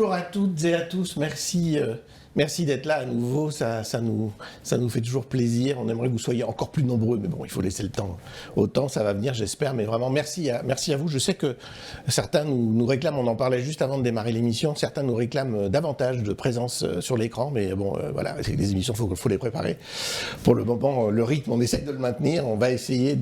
Bonjour à toutes et à tous, merci d'être là à nouveau, ça nous fait toujours plaisir. On aimerait que vous soyez encore plus nombreux, mais bon, il faut laisser le temps au temps, ça va venir, j'espère. Mais vraiment, merci à vous. Je sais que certains nous réclament, on en parlait juste avant de démarrer l'émission, certains nous réclament davantage de présence sur l'écran, mais bon, voilà, les émissions, faut les préparer. Pour le moment, le rythme, on essaye de le maintenir, on va essayer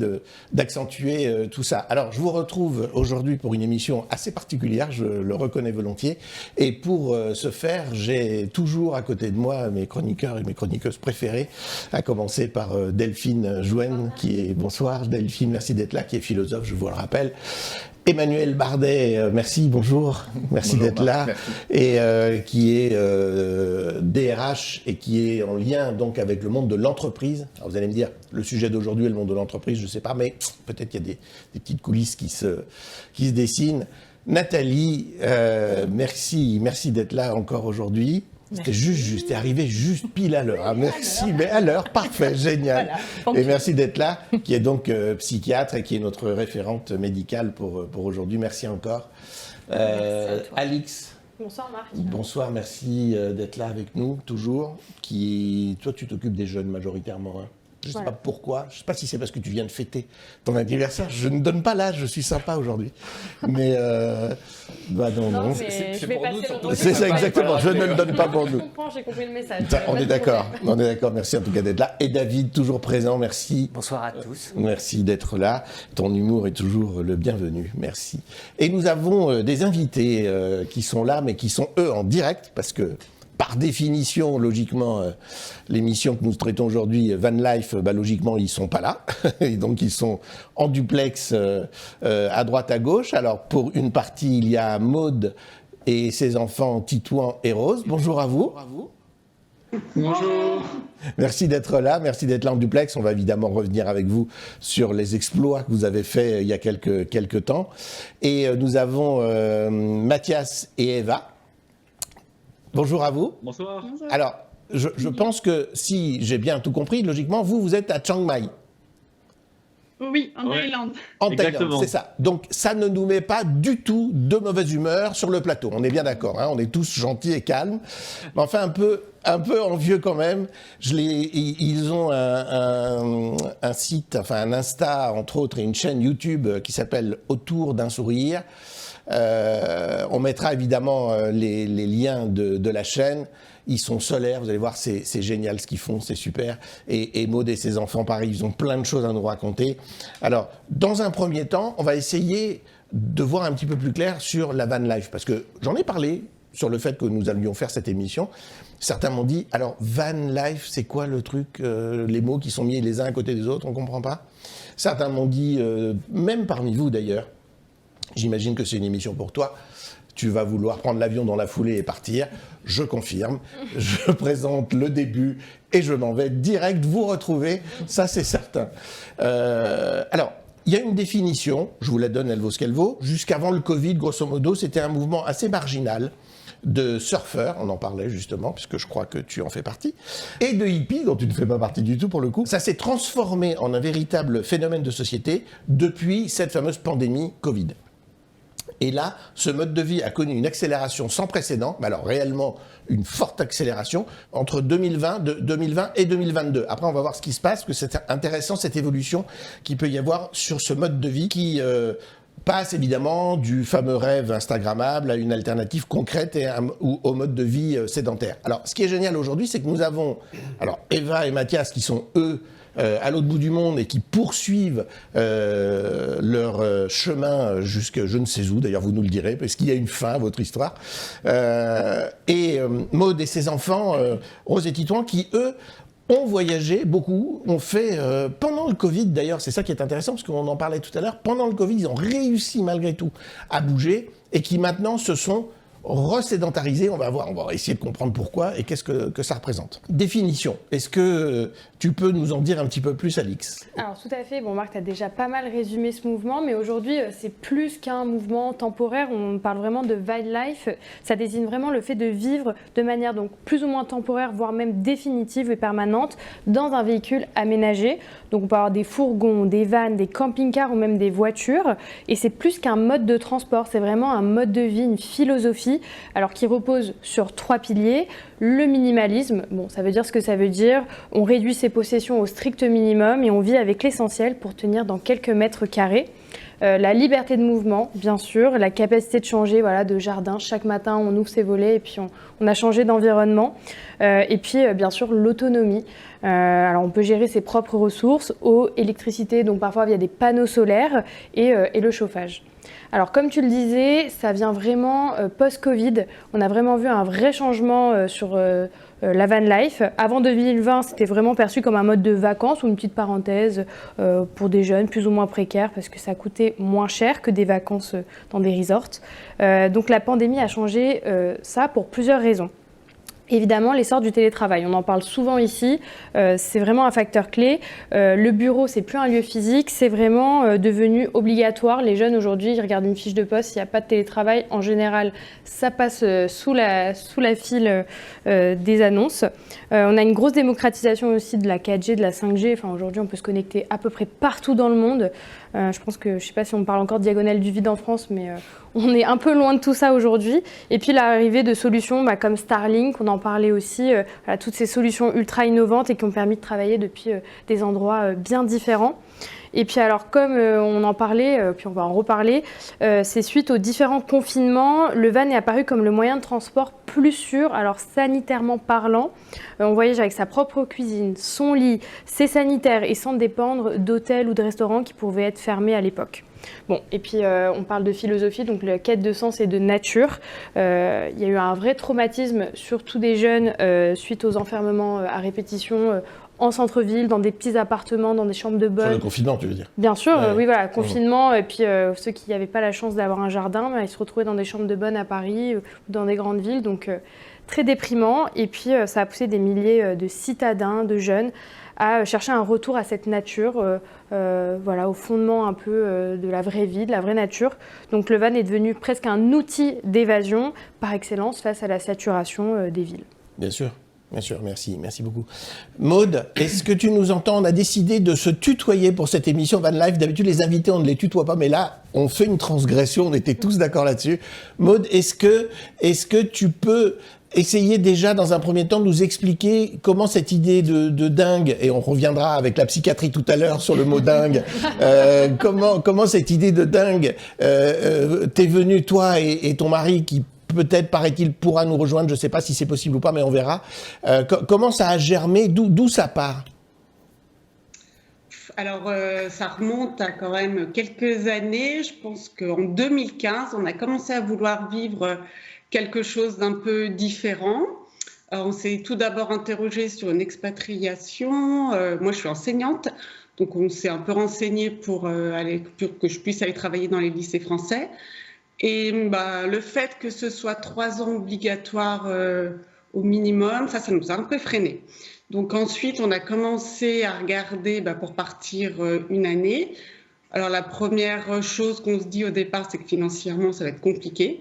d'accentuer tout ça. Alors, je vous retrouve aujourd'hui pour une émission assez particulière, je le reconnais volontiers, et pour ce faire, j'ai toujours à côté de moi mes chroniqueurs et mes chroniqueuses préférées, à commencer par Delphine Jouenne, qui est, bonsoir Delphine, merci d'être là, qui est philosophe, je vous le rappelle. Emmanuel Bardet, merci, bonjour, merci d'être là, merci. Et qui est DRH et qui est en lien donc avec le monde de l'entreprise. Alors vous allez me dire, le sujet d'aujourd'hui est le monde de l'entreprise, je ne sais pas, mais peut-être qu'il y a des petites coulisses qui se dessinent. Nathalie, merci d'être là encore aujourd'hui. C'était juste, t'es arrivé juste pile à l'heure. Merci, mais à l'heure, parfait, génial. Voilà, et merci d'être là, qui est donc psychiatre et qui est notre référente médicale pour aujourd'hui. Merci encore. Merci Alix. Bonsoir Marc. Bonsoir, merci d'être là avec nous, toujours. Toi, tu t'occupes des jeunes majoritairement, hein. Je ne sais pas pourquoi, je ne sais pas si c'est parce que tu viens de fêter ton anniversaire, je ne donne pas l'âge, je suis sympa aujourd'hui. Mais bah non. C'est pour nous surtout. C'est ça exactement, je ne le donne pas pour nous. Je comprends, j'ai compris le message. On est d'accord, merci en tout cas d'être là. Et David, toujours présent, merci. Bonsoir à tous. Merci d'être là, ton humour est toujours le bienvenu, merci. Et nous avons des invités qui sont là, mais qui sont eux en direct, parce que par définition, logiquement, l'émission que nous traitons aujourd'hui, Van Life, logiquement, ils ne sont pas là. Et donc, ils sont en duplex à droite, à gauche. Alors, pour une partie, il y a Maude et ses enfants Titouan et Rose. Bonjour à vous. Bonjour. Merci d'être là en duplex. On va évidemment revenir avec vous sur les exploits que vous avez faits il y a quelques temps. Et nous avons Mathias et Eva. Bonjour à vous. Bonsoir. Alors, je pense que si j'ai bien tout compris, logiquement, vous êtes à Chiang Mai. Oui, en Thaïlande. En Thaïlande, c'est ça. Donc, ça ne nous met pas du tout de mauvaise humeur sur le plateau. On est bien d'accord, hein, on est tous gentils et calmes. Mais enfin, un peu envieux quand même. Ils ont un site, enfin un Insta, entre autres, et une chaîne YouTube qui s'appelle Autour d'un sourire. On mettra évidemment les liens de la chaîne. Ils sont solaires, vous allez voir, c'est génial ce qu'ils font, c'est super. Et Maud et ses enfants, pareil, ils ont plein de choses à nous raconter. Alors, dans un premier temps, on va essayer de voir un petit peu plus clair sur la van life, parce que j'en ai parlé sur le fait que nous allions faire cette émission. Certains m'ont dit, alors van life, c'est quoi le truc, les mots qui sont mis les uns à côté des autres, on ne comprend pas. Certains m'ont dit, même parmi vous d'ailleurs, j'imagine que c'est une émission pour toi. Tu vas vouloir prendre l'avion dans la foulée et partir. Je confirme. Je présente le début et je m'en vais direct vous retrouver. Ça, c'est certain. Alors, il y a une définition. Je vous la donne, elle vaut ce qu'elle vaut. Jusqu'avant le Covid, grosso modo, c'était un mouvement assez marginal de surfeurs, on en parlait justement, puisque je crois que tu en fais partie, et de hippies, dont tu ne fais pas partie du tout pour le coup. Ça s'est transformé en un véritable phénomène de société depuis cette fameuse pandémie Covid. Et là, ce mode de vie a connu une accélération sans précédent, mais alors réellement une forte accélération, entre 2020 et 2022. Après, on va voir ce qui se passe, parce que c'est intéressant cette évolution qu'il peut y avoir sur ce mode de vie qui passe évidemment du fameux rêve instagrammable à une alternative concrète ou au mode de vie sédentaire. Alors, ce qui est génial aujourd'hui, c'est que nous avons Eva et Mathias qui sont eux à l'autre bout du monde et qui poursuivent leur chemin jusque je ne sais où, d'ailleurs vous nous le direz, parce qu'il y a une fin à votre histoire. Et Maud et ses enfants, Rose et Titouan, qui eux ont voyagé beaucoup, ont fait, pendant le Covid d'ailleurs, c'est ça qui est intéressant, parce qu'on en parlait tout à l'heure, pendant le Covid, ils ont réussi malgré tout à bouger, et qui maintenant se sont resédentarisés. On va essayer de comprendre pourquoi et qu'est-ce que ça représente. Définition, est-ce que tu peux nous en dire un petit peu plus, Alix ? Alors tout à fait, bon Marc, tu as déjà pas mal résumé ce mouvement, mais aujourd'hui c'est plus qu'un mouvement temporaire, on parle vraiment de van life, ça désigne vraiment le fait de vivre de manière donc plus ou moins temporaire, voire même définitive et permanente, dans un véhicule aménagé. Donc on peut avoir des fourgons, des vannes, des camping-cars ou même des voitures, et c'est plus qu'un mode de transport, c'est vraiment un mode de vie, une philosophie philosophie, alors qui repose sur 3 piliers. Le minimalisme, bon, ça veut dire ce que ça veut dire. On réduit ses possessions au strict minimum et on vit avec l'essentiel pour tenir dans quelques mètres carrés. La liberté de mouvement, bien sûr, la capacité de changer de jardin. Chaque matin, on ouvre ses volets et puis on a changé d'environnement. Et puis, bien sûr, l'autonomie. Alors, on peut gérer ses propres ressources, eau, électricité, donc parfois via des panneaux solaires et le chauffage. Alors, comme tu le disais, ça vient vraiment post-Covid. On a vraiment vu un vrai changement sur la van life. Avant 2020, c'était vraiment perçu comme un mode de vacances ou une petite parenthèse pour des jeunes plus ou moins précaires parce que ça coûtait moins cher que des vacances dans des resorts. Donc, la pandémie a changé ça pour plusieurs raisons. Évidemment, l'essor du télétravail, on en parle souvent ici, c'est vraiment un facteur clé. Le bureau, c'est plus un lieu physique, c'est vraiment devenu obligatoire. Les jeunes aujourd'hui, ils regardent une fiche de poste, s'il n'y a pas de télétravail, en général, ça passe sous la file des annonces. On a une grosse démocratisation aussi de la 4G, de la 5G. Enfin, aujourd'hui, on peut se connecter à peu près partout dans le monde. Je pense que, je ne sais pas si on parle encore de diagonale du vide en France, mais on est un peu loin de tout ça aujourd'hui. Et puis l'arrivée de solutions comme Starlink, on en parlait aussi, toutes ces solutions ultra innovantes et qui ont permis de travailler depuis des endroits bien différents. Et puis alors, comme on en parlait, puis on va en reparler, c'est suite aux différents confinements, le van est apparu comme le moyen de transport plus sûr, alors sanitairement parlant. On voyage avec sa propre cuisine, son lit, ses sanitaires et sans dépendre d'hôtels ou de restaurants qui pouvaient être fermés à l'époque. Bon, et puis on parle de philosophie, donc la quête de sens et de nature. Il y a eu un vrai traumatisme, surtout des jeunes, suite aux enfermements à répétition en centre-ville, dans des petits appartements, dans des chambres de bonne. Sur le confinement, tu veux dire? Bien sûr, oui, voilà, confinement. Et puis ceux qui n'avaient pas la chance d'avoir un jardin, ils se retrouvaient dans des chambres de bonne à Paris ou dans des grandes villes. Donc très déprimant. Et puis ça a poussé des milliers de citadins, de jeunes, à chercher un retour à cette nature, au fondement un peu de la vraie vie, de la vraie nature. Donc le van est devenu presque un outil d'évasion par excellence face à la saturation des villes. Bien sûr, merci beaucoup. Maude, est-ce que tu nous entends? On a décidé de se tutoyer pour cette émission Van Life. D'habitude, les invités, on ne les tutoie pas, mais là, on fait une transgression, on était tous d'accord là-dessus. Maude, est-ce que tu peux essayer déjà, dans un premier temps, de nous expliquer comment cette idée de dingue, et on reviendra avec la psychiatrie tout à l'heure sur le mot dingue, comment cette idée de dingue t'est venue, toi et ton mari, qui peut-être, paraît-il, pourra nous rejoindre, je ne sais pas si c'est possible ou pas, mais on verra. Comment ça a germé, d'où ça part? Alors, ça remonte à quand même quelques années. Je pense qu'en 2015, on a commencé à vouloir vivre quelque chose d'un peu différent. On s'est tout d'abord interrogé sur une expatriation. Moi, je suis enseignante, donc on s'est un peu renseigné pour que je puisse aller travailler dans les lycées français. Et le fait que ce soit 3 ans obligatoires au minimum, ça nous a un peu freiné. Donc ensuite, on a commencé à regarder pour partir une année. Alors la première chose qu'on se dit au départ, c'est que financièrement, ça va être compliqué.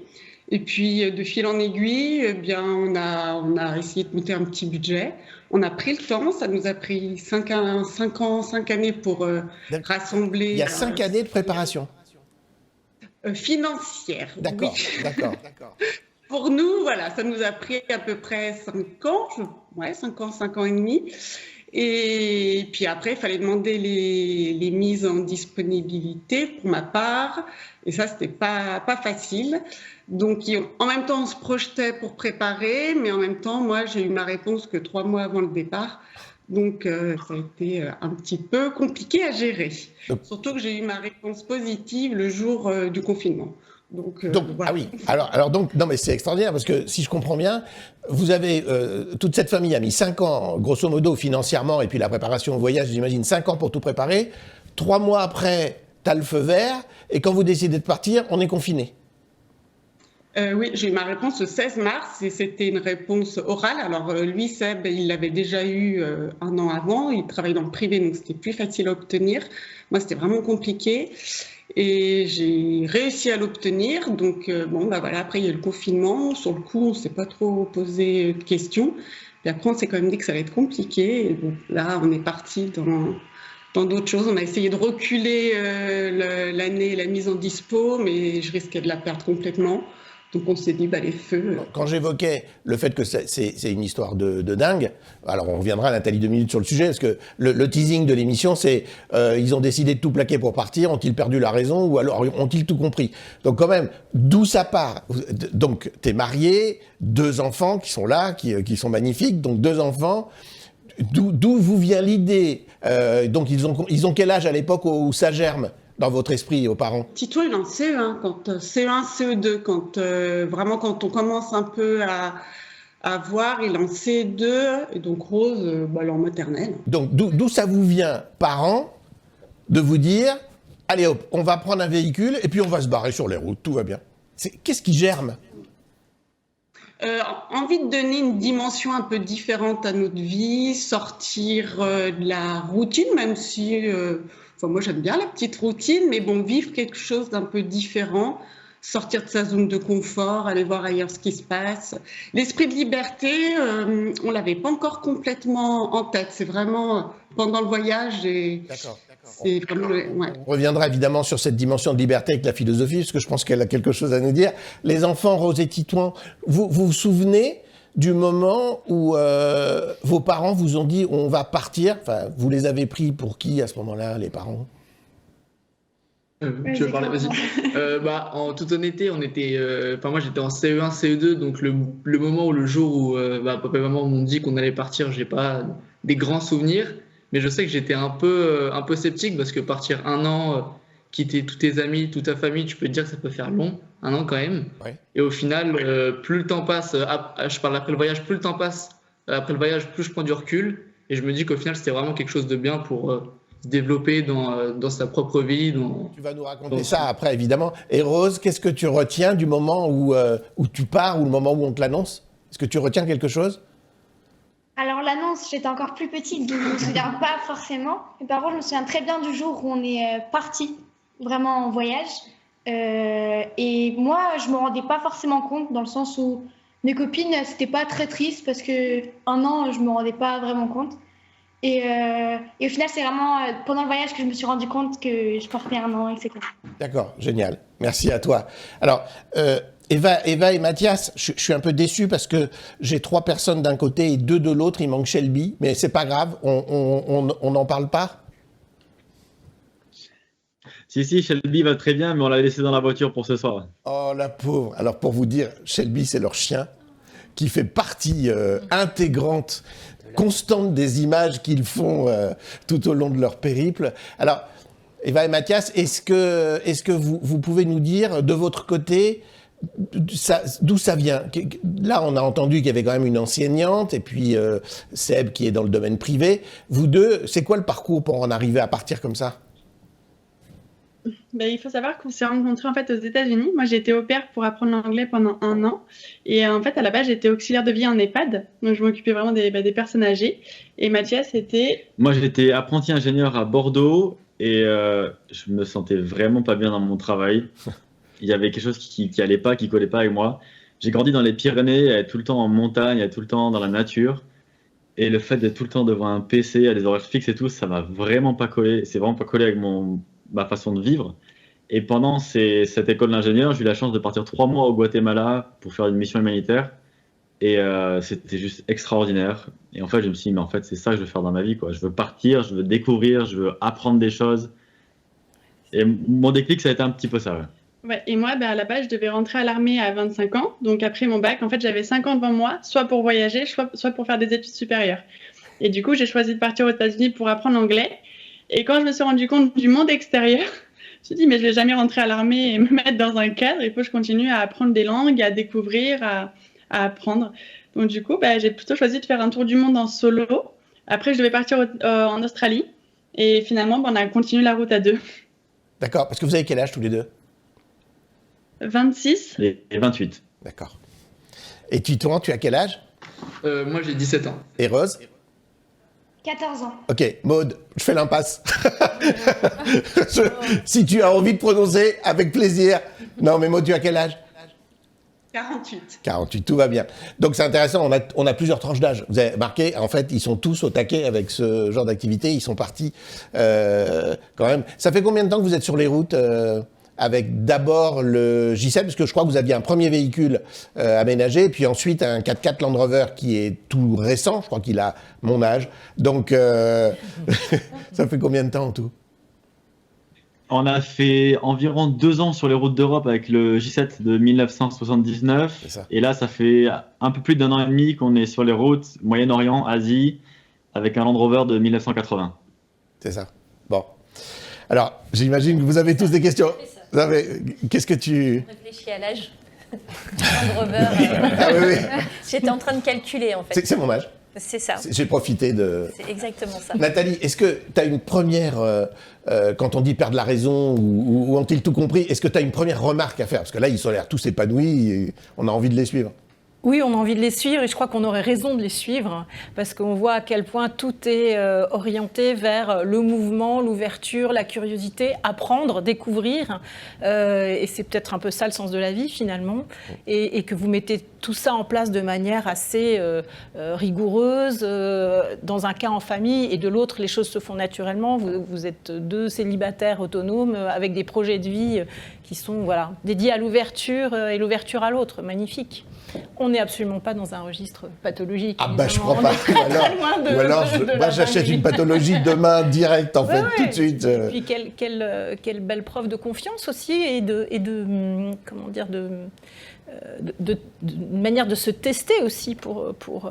Et puis de fil en aiguille, on a essayé de monter un petit budget. On a pris le temps, ça nous a pris 5 années pour rassembler. Il y a 5 années de préparation. Financière. D'accord, oui. d'accord. Pour nous, voilà, ça nous a pris à peu près 5 ans, 5 ans et demi. Et puis après, il fallait demander les mises en disponibilité pour ma part. Et ça, c'était pas facile. Donc, en même temps, on se projetait pour préparer, mais en même temps, moi, j'ai eu ma réponse que 3 mois avant le départ. Donc, ça a été un petit peu compliqué à gérer. Surtout que j'ai eu ma réponse positive le jour du confinement. Donc voilà. Ah oui, alors donc, non mais c'est extraordinaire parce que si je comprends bien, vous avez, toute cette famille a mis 5 ans, grosso modo, financièrement, et puis la préparation au voyage, j'imagine 5 ans pour tout préparer. 3 mois après, t'as le feu vert, et quand vous décidez de partir, on est confiné. Oui, j'ai eu ma réponse le 16 mars et c'était une réponse orale. Alors lui, Seb, il l'avait déjà eu 1 an avant. Il travaille dans le privé, donc c'était plus facile à obtenir. Moi, c'était vraiment compliqué. Et j'ai réussi à l'obtenir. Donc, voilà, après, il y a eu le confinement. Sur le coup, on ne s'est pas trop posé de questions. Puis après, on s'est quand même dit que ça allait être compliqué. Et bon, là, on est parti dans d'autres choses. On a essayé de reculer l'année, la mise en dispo, mais je risquais de la perdre complètement. Donc on s'est dit, les feux... Quand j'évoquais le fait que c'est une histoire de dingue, alors on reviendra, Nathalie, 2 minutes sur le sujet, parce que le teasing de l'émission, c'est ils ont décidé de tout plaquer pour partir, ont-ils perdu la raison, ou alors ont-ils tout compris? Donc quand même, d'où ça part? Donc t'es marié, 2 enfants qui sont là, qui sont magnifiques, donc 2 enfants. D'où vous vient l'idée? Donc ils ont quel âge à l'époque où ça germe dans votre esprit, aux parents? Tito, il est en CE1, CE1, CE2, vraiment quand on commence un peu à voir, il est en CE2, et donc Rose, elle est en maternelle. Donc d'où ça vous vient, parents, de vous dire, allez hop, on va prendre un véhicule et puis on va se barrer sur les routes, tout va bien. Qu'est-ce qui germe? Envie de donner une dimension un peu différente à notre vie, sortir de la routine, même si... moi, j'aime bien la petite routine, mais vivre quelque chose d'un peu différent, sortir de sa zone de confort, aller voir ailleurs ce qui se passe. L'esprit de liberté, on l'avait pas encore complètement en tête. C'est vraiment pendant le voyage et... D'accord. C'est vraiment On reviendra évidemment sur cette dimension de liberté avec la philosophie, parce que je pense qu'elle a quelque chose à nous dire. Les enfants, Rose et Titouan, vous souvenez du moment où vos parents vous ont dit on va partir? Enfin, vous les avez pris pour qui à ce moment-là, les parents? Tu veux parler? Vas-y. En toute honnêteté, on était. Moi, j'étais en CE1, CE2, donc le moment où le jour où papa et maman m'ont dit qu'on allait partir, j'ai pas des grands souvenirs, mais je sais que j'étais un peu sceptique parce que partir 1 an, quitter tous tes amis, toute ta famille, tu peux te dire que ça peut faire long, 1 an quand même. Ouais. Et au final, plus le temps passe, je parle après le voyage, plus le temps passe après le voyage, plus je prends du recul, et je me dis qu'au final, c'était vraiment quelque chose de bien pour se développer dans sa propre vie. Tu vas nous raconter ça après, évidemment. Et Rose, qu'est-ce que tu retiens du moment où tu pars ou le moment où on te l'annonce? Est-ce que tu retiens quelque chose? Alors l'annonce, j'étais encore plus petite, donc je ne me souviens pas forcément. Mais par contre, je me souviens très bien du jour où on est parti vraiment en voyage. Et moi, je me rendais pas forcément compte, dans le sens où mes copines, c'était pas très triste parce que 1 an, je me rendais pas vraiment compte. Et au final, c'est vraiment pendant le voyage que je me suis rendu compte que je partais 1 an, etc. D'accord, génial. Merci à toi. Alors, Eva et Mathias, je suis un peu déçu parce que j'ai 3 personnes d'un côté et 2 de l'autre. Il manque Shelby, mais c'est pas grave. On n'en parle pas. Si, Shelby va très bien, mais on l'a laissé dans la voiture pour ce soir. Oh, la pauvre. Alors, pour vous dire, Shelby, c'est leur chien qui fait partie intégrante, constante des images qu'ils font tout au long de leur périple. Alors, Eva et Mathias, est-ce que vous pouvez nous dire, de votre côté, d'où ça vient? Là, on a entendu qu'il y avait quand même une enseignante, et puis Seb qui est dans le domaine privé. Vous deux, c'est quoi le parcours pour en arriver à partir comme ça? Il faut savoir qu'on s'est rencontrés en fait aux États-Unis. Moi, j'ai été au pair pour apprendre l'anglais pendant 1 an. Et en fait, à la base, j'étais auxiliaire de vie en EHPAD. Donc, je m'occupais vraiment des personnes âgées. Et Mathias était... Moi, j'étais apprenti ingénieur à Bordeaux et je me sentais vraiment pas bien dans mon travail. Il y avait quelque chose qui allait pas, qui collait pas avec moi. J'ai grandi dans les Pyrénées, être tout le temps en montagne, être tout le temps dans la nature. Et le fait d'être tout le temps devant un PC, à des horaires fixes et tout, ça m'a vraiment pas collé. C'est vraiment pas collé avec ma façon de vivre. Et pendant cette école d'ingénieur, j'ai eu la chance de partir 3 mois au Guatemala pour faire une mission humanitaire. Et c'était juste extraordinaire. Et en fait, je me suis dit, mais en fait, c'est ça que je veux faire dans ma vie, quoi. Je veux partir, je veux découvrir, je veux apprendre des choses. Et mon déclic, ça a été un petit peu ça, ouais. Ouais, et moi, à la base, je devais rentrer à l'armée à 25 ans. Donc, après mon bac, en fait, j'avais 5 ans devant moi, soit pour voyager, soit pour faire des études supérieures. Et du coup, j'ai choisi de partir aux États-Unis pour apprendre l'anglais. Et quand je me suis rendu compte du monde extérieur, je me suis dit, mais je ne vais jamais rentrer à l'armée et me mettre dans un cadre. Il faut que je continue à apprendre des langues, à découvrir, à apprendre. Donc, du coup, j'ai plutôt choisi de faire un tour du monde en solo. Après, je devais partir en Australie. Et finalement, on a continué la route à 2. D'accord, parce que vous avez quel âge tous les deux? 26. Et 28. D'accord. Et Titouan, tu as quel âge? Moi, j'ai 17 ans. Et Rose? 14 ans. Ok, Maud, je fais l'impasse. Si tu as envie de prononcer, avec plaisir. Non, mais Maud, tu as quel âge? 48. 48, tout va bien. Donc c'est intéressant, on a plusieurs tranches d'âge. Vous avez remarqué, en fait, ils sont tous au taquet avec ce genre d'activité. Ils sont partis quand même. Ça fait combien de temps que vous êtes sur les routes, avec d'abord le J7, parce que je crois que vous aviez un premier véhicule aménagé, puis ensuite un 4x4 Land Rover qui est tout récent, je crois qu'il a mon âge. Donc, ça fait combien de temps en tout? On a fait environ 2 ans sur les routes d'Europe avec le J7 de 1979. C'est ça. Et là, ça fait un peu plus d'1 an et demi qu'on est sur les routes Moyen-Orient, Asie, avec un Land Rover de 1980. C'est ça. Bon. Alors, j'imagine que vous avez tous des questions. Non, mais qu'est-ce que tu... Réfléchis à l'âge. Land Rover. Ah oui, oui. J'étais en train de calculer, en fait. C'est mon âge. C'est ça. J'ai profité de... C'est exactement ça. Nathalie, est-ce que tu as une première, quand on dit perdre la raison ou ont-ils tout compris, est-ce que tu as une première remarque à faire? Parce que là, ils ont l'air tous épanouis et on a envie de les suivre. Oui, on a envie de les suivre et je crois qu'on aurait raison de les suivre parce qu'on voit à quel point tout est orienté vers le mouvement, l'ouverture, la curiosité, apprendre, découvrir. Et c'est peut-être un peu ça le sens de la vie finalement. Et que vous mettez tout ça en place de manière assez rigoureuse, dans un cas en famille et de l'autre, les choses se font naturellement. Vous êtes 2 célibataires autonomes avec des projets de vie qui sont dédiés à l'ouverture et l'ouverture à l'autre. Magnifique. On n'est absolument pas dans un registre pathologique. Ah bah je crois pas. Ou alors moi j'achète une pathologie demain direct en fait, tout de suite. Et puis quelle belle preuve de confiance aussi et de comment dire de manière de se tester aussi pour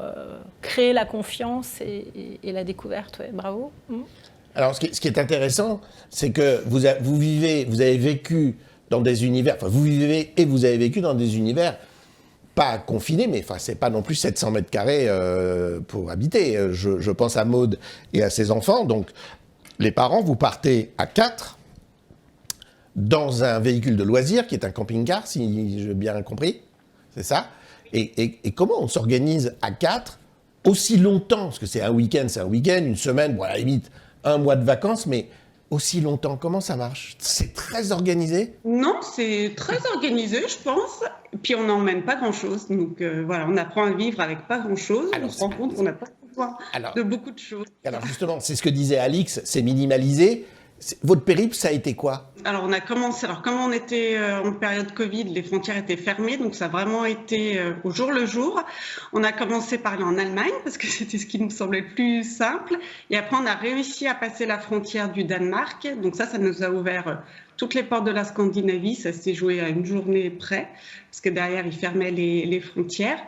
créer la confiance et la découverte. Ouais, bravo. Alors ce qui est intéressant, c'est que vous avez vécu dans des univers, enfin vous vivez et vous avez vécu dans des univers pas confinés, mais enfin c'est pas non plus 700 mètres carrés pour habiter. Je pense à Maud et à ses enfants. Donc les parents, vous partez à 4 dans un véhicule de loisirs qui est un camping-car, si j'ai bien compris, c'est ça. Et comment on s'organise à 4 aussi longtemps? Parce que c'est un week-end, une semaine, bon à la limite 1 mois de vacances, mais aussi longtemps, comment ça marche? C'est très organisé? Non, c'est très organisé, je pense. Puis on n'emmène pas grand-chose. Donc on apprend à vivre avec pas grand-chose. On se rend compte qu'on n'a pas besoin de beaucoup de choses. Alors justement, c'est ce que disait Alix, c'est minimalisé. Votre périple, ça a été quoi? Alors on a commencé, comme on était en période Covid, les frontières étaient fermées, donc ça a vraiment été au jour le jour. On a commencé par aller en Allemagne, parce que c'était ce qui nous semblait le plus simple. Et après, on a réussi à passer la frontière du Danemark. Donc ça nous a ouvert toutes les portes de la Scandinavie. Ça s'est joué à une journée près, parce que derrière, ils fermaient les frontières.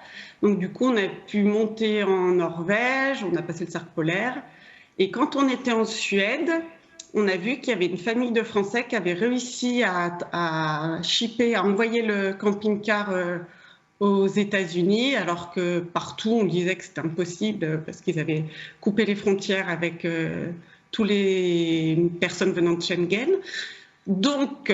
Donc du coup, on a pu monter en Norvège, on a passé le cercle polaire. Et quand on était en Suède, on a vu qu'il y avait une famille de Français qui avait réussi à shipper, à envoyer le camping-car aux États-Unis, alors que partout on disait que c'était impossible parce qu'ils avaient coupé les frontières avec toutes les personnes venant de Schengen. Donc,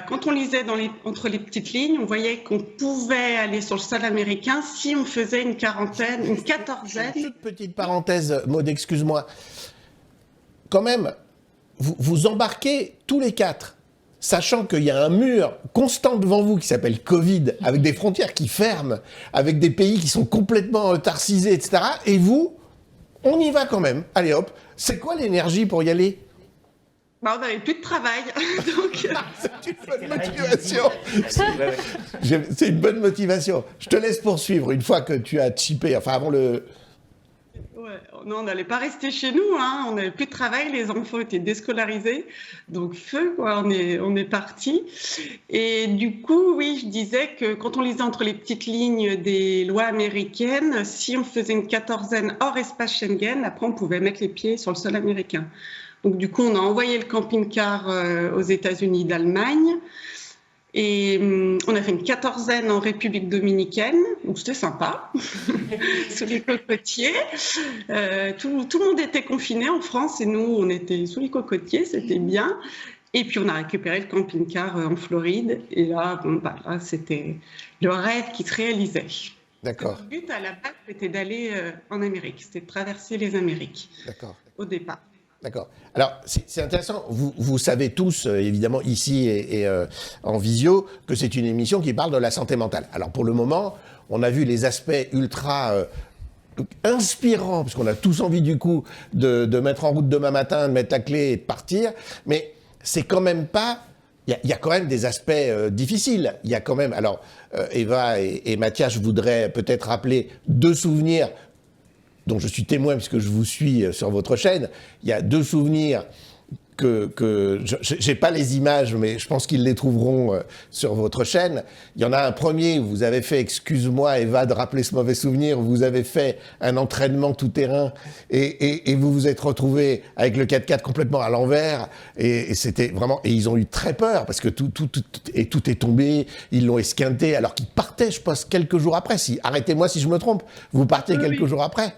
quand on lisait entre les petites lignes, on voyait qu'on pouvait aller sur le sol américain si on faisait une quatorzaine. Une toute petite parenthèse, Maud, excuse-moi. Quand même, vous embarquez tous les 4, sachant qu'il y a un mur constant devant vous qui s'appelle Covid, avec des frontières qui ferment, avec des pays qui sont complètement tarcisés, etc. Et vous, on y va quand même. Allez hop, c'est quoi l'énergie pour y aller? On n'avait plus de travail, donc... C'est une bonne motivation. C'est une bonne motivation. Je te laisse poursuivre une fois que tu as chippé, enfin avant le... Ouais, non, on n'allait pas rester chez nous, hein. On n'avait plus de travail, les enfants étaient déscolarisés, donc feu, quoi, on est partis. Et du coup, oui, je disais que quand on lisait entre les petites lignes des lois américaines, si on faisait une quatorzaine hors espace Schengen, après on pouvait mettre les pieds sur le sol américain. Donc du coup, on a envoyé le camping-car aux États-Unis d'Allemagne. Et on a fait une quatorzaine en République dominicaine, donc c'était sympa, sous les cocotiers. Tout le monde était confiné en France et nous, on était sous les cocotiers, c'était bien. Et puis on a récupéré le camping-car en Floride. Et là, là c'était le rêve qui se réalisait. D'accord. Le but à la base, c'était d'aller en Amérique, c'était de traverser les Amériques. D'accord. Au départ. D'accord. Alors, c'est intéressant. Vous savez tous, évidemment, ici et en visio, que c'est une émission qui parle de la santé mentale. Alors, pour le moment, on a vu les aspects ultra inspirants, parce qu'on a tous envie, du coup, de mettre en route demain matin, de mettre la clé et de partir. Mais c'est quand même pas il y a quand même des aspects difficiles. Il y a quand même, alors Eva et Mathias, je voudrais peut-être rappeler 2 souvenirs dont je suis témoin puisque je vous suis sur votre chaîne. Il y a 2 souvenirs que j'ai pas les images, mais je pense qu'ils les trouveront sur votre chaîne. Il y en a un premier où vous avez fait, excuse-moi Eva de rappeler ce mauvais souvenir, où vous avez fait un entraînement tout-terrain et vous vous êtes retrouvé avec le 4x4 complètement à l'envers et c'était vraiment, et ils ont eu très peur parce que tout est tombé, ils l'ont esquinté alors qu'ils partaient, je pense, quelques jours après. Arrêtez-moi si je me trompe, vous partez quelques jours après.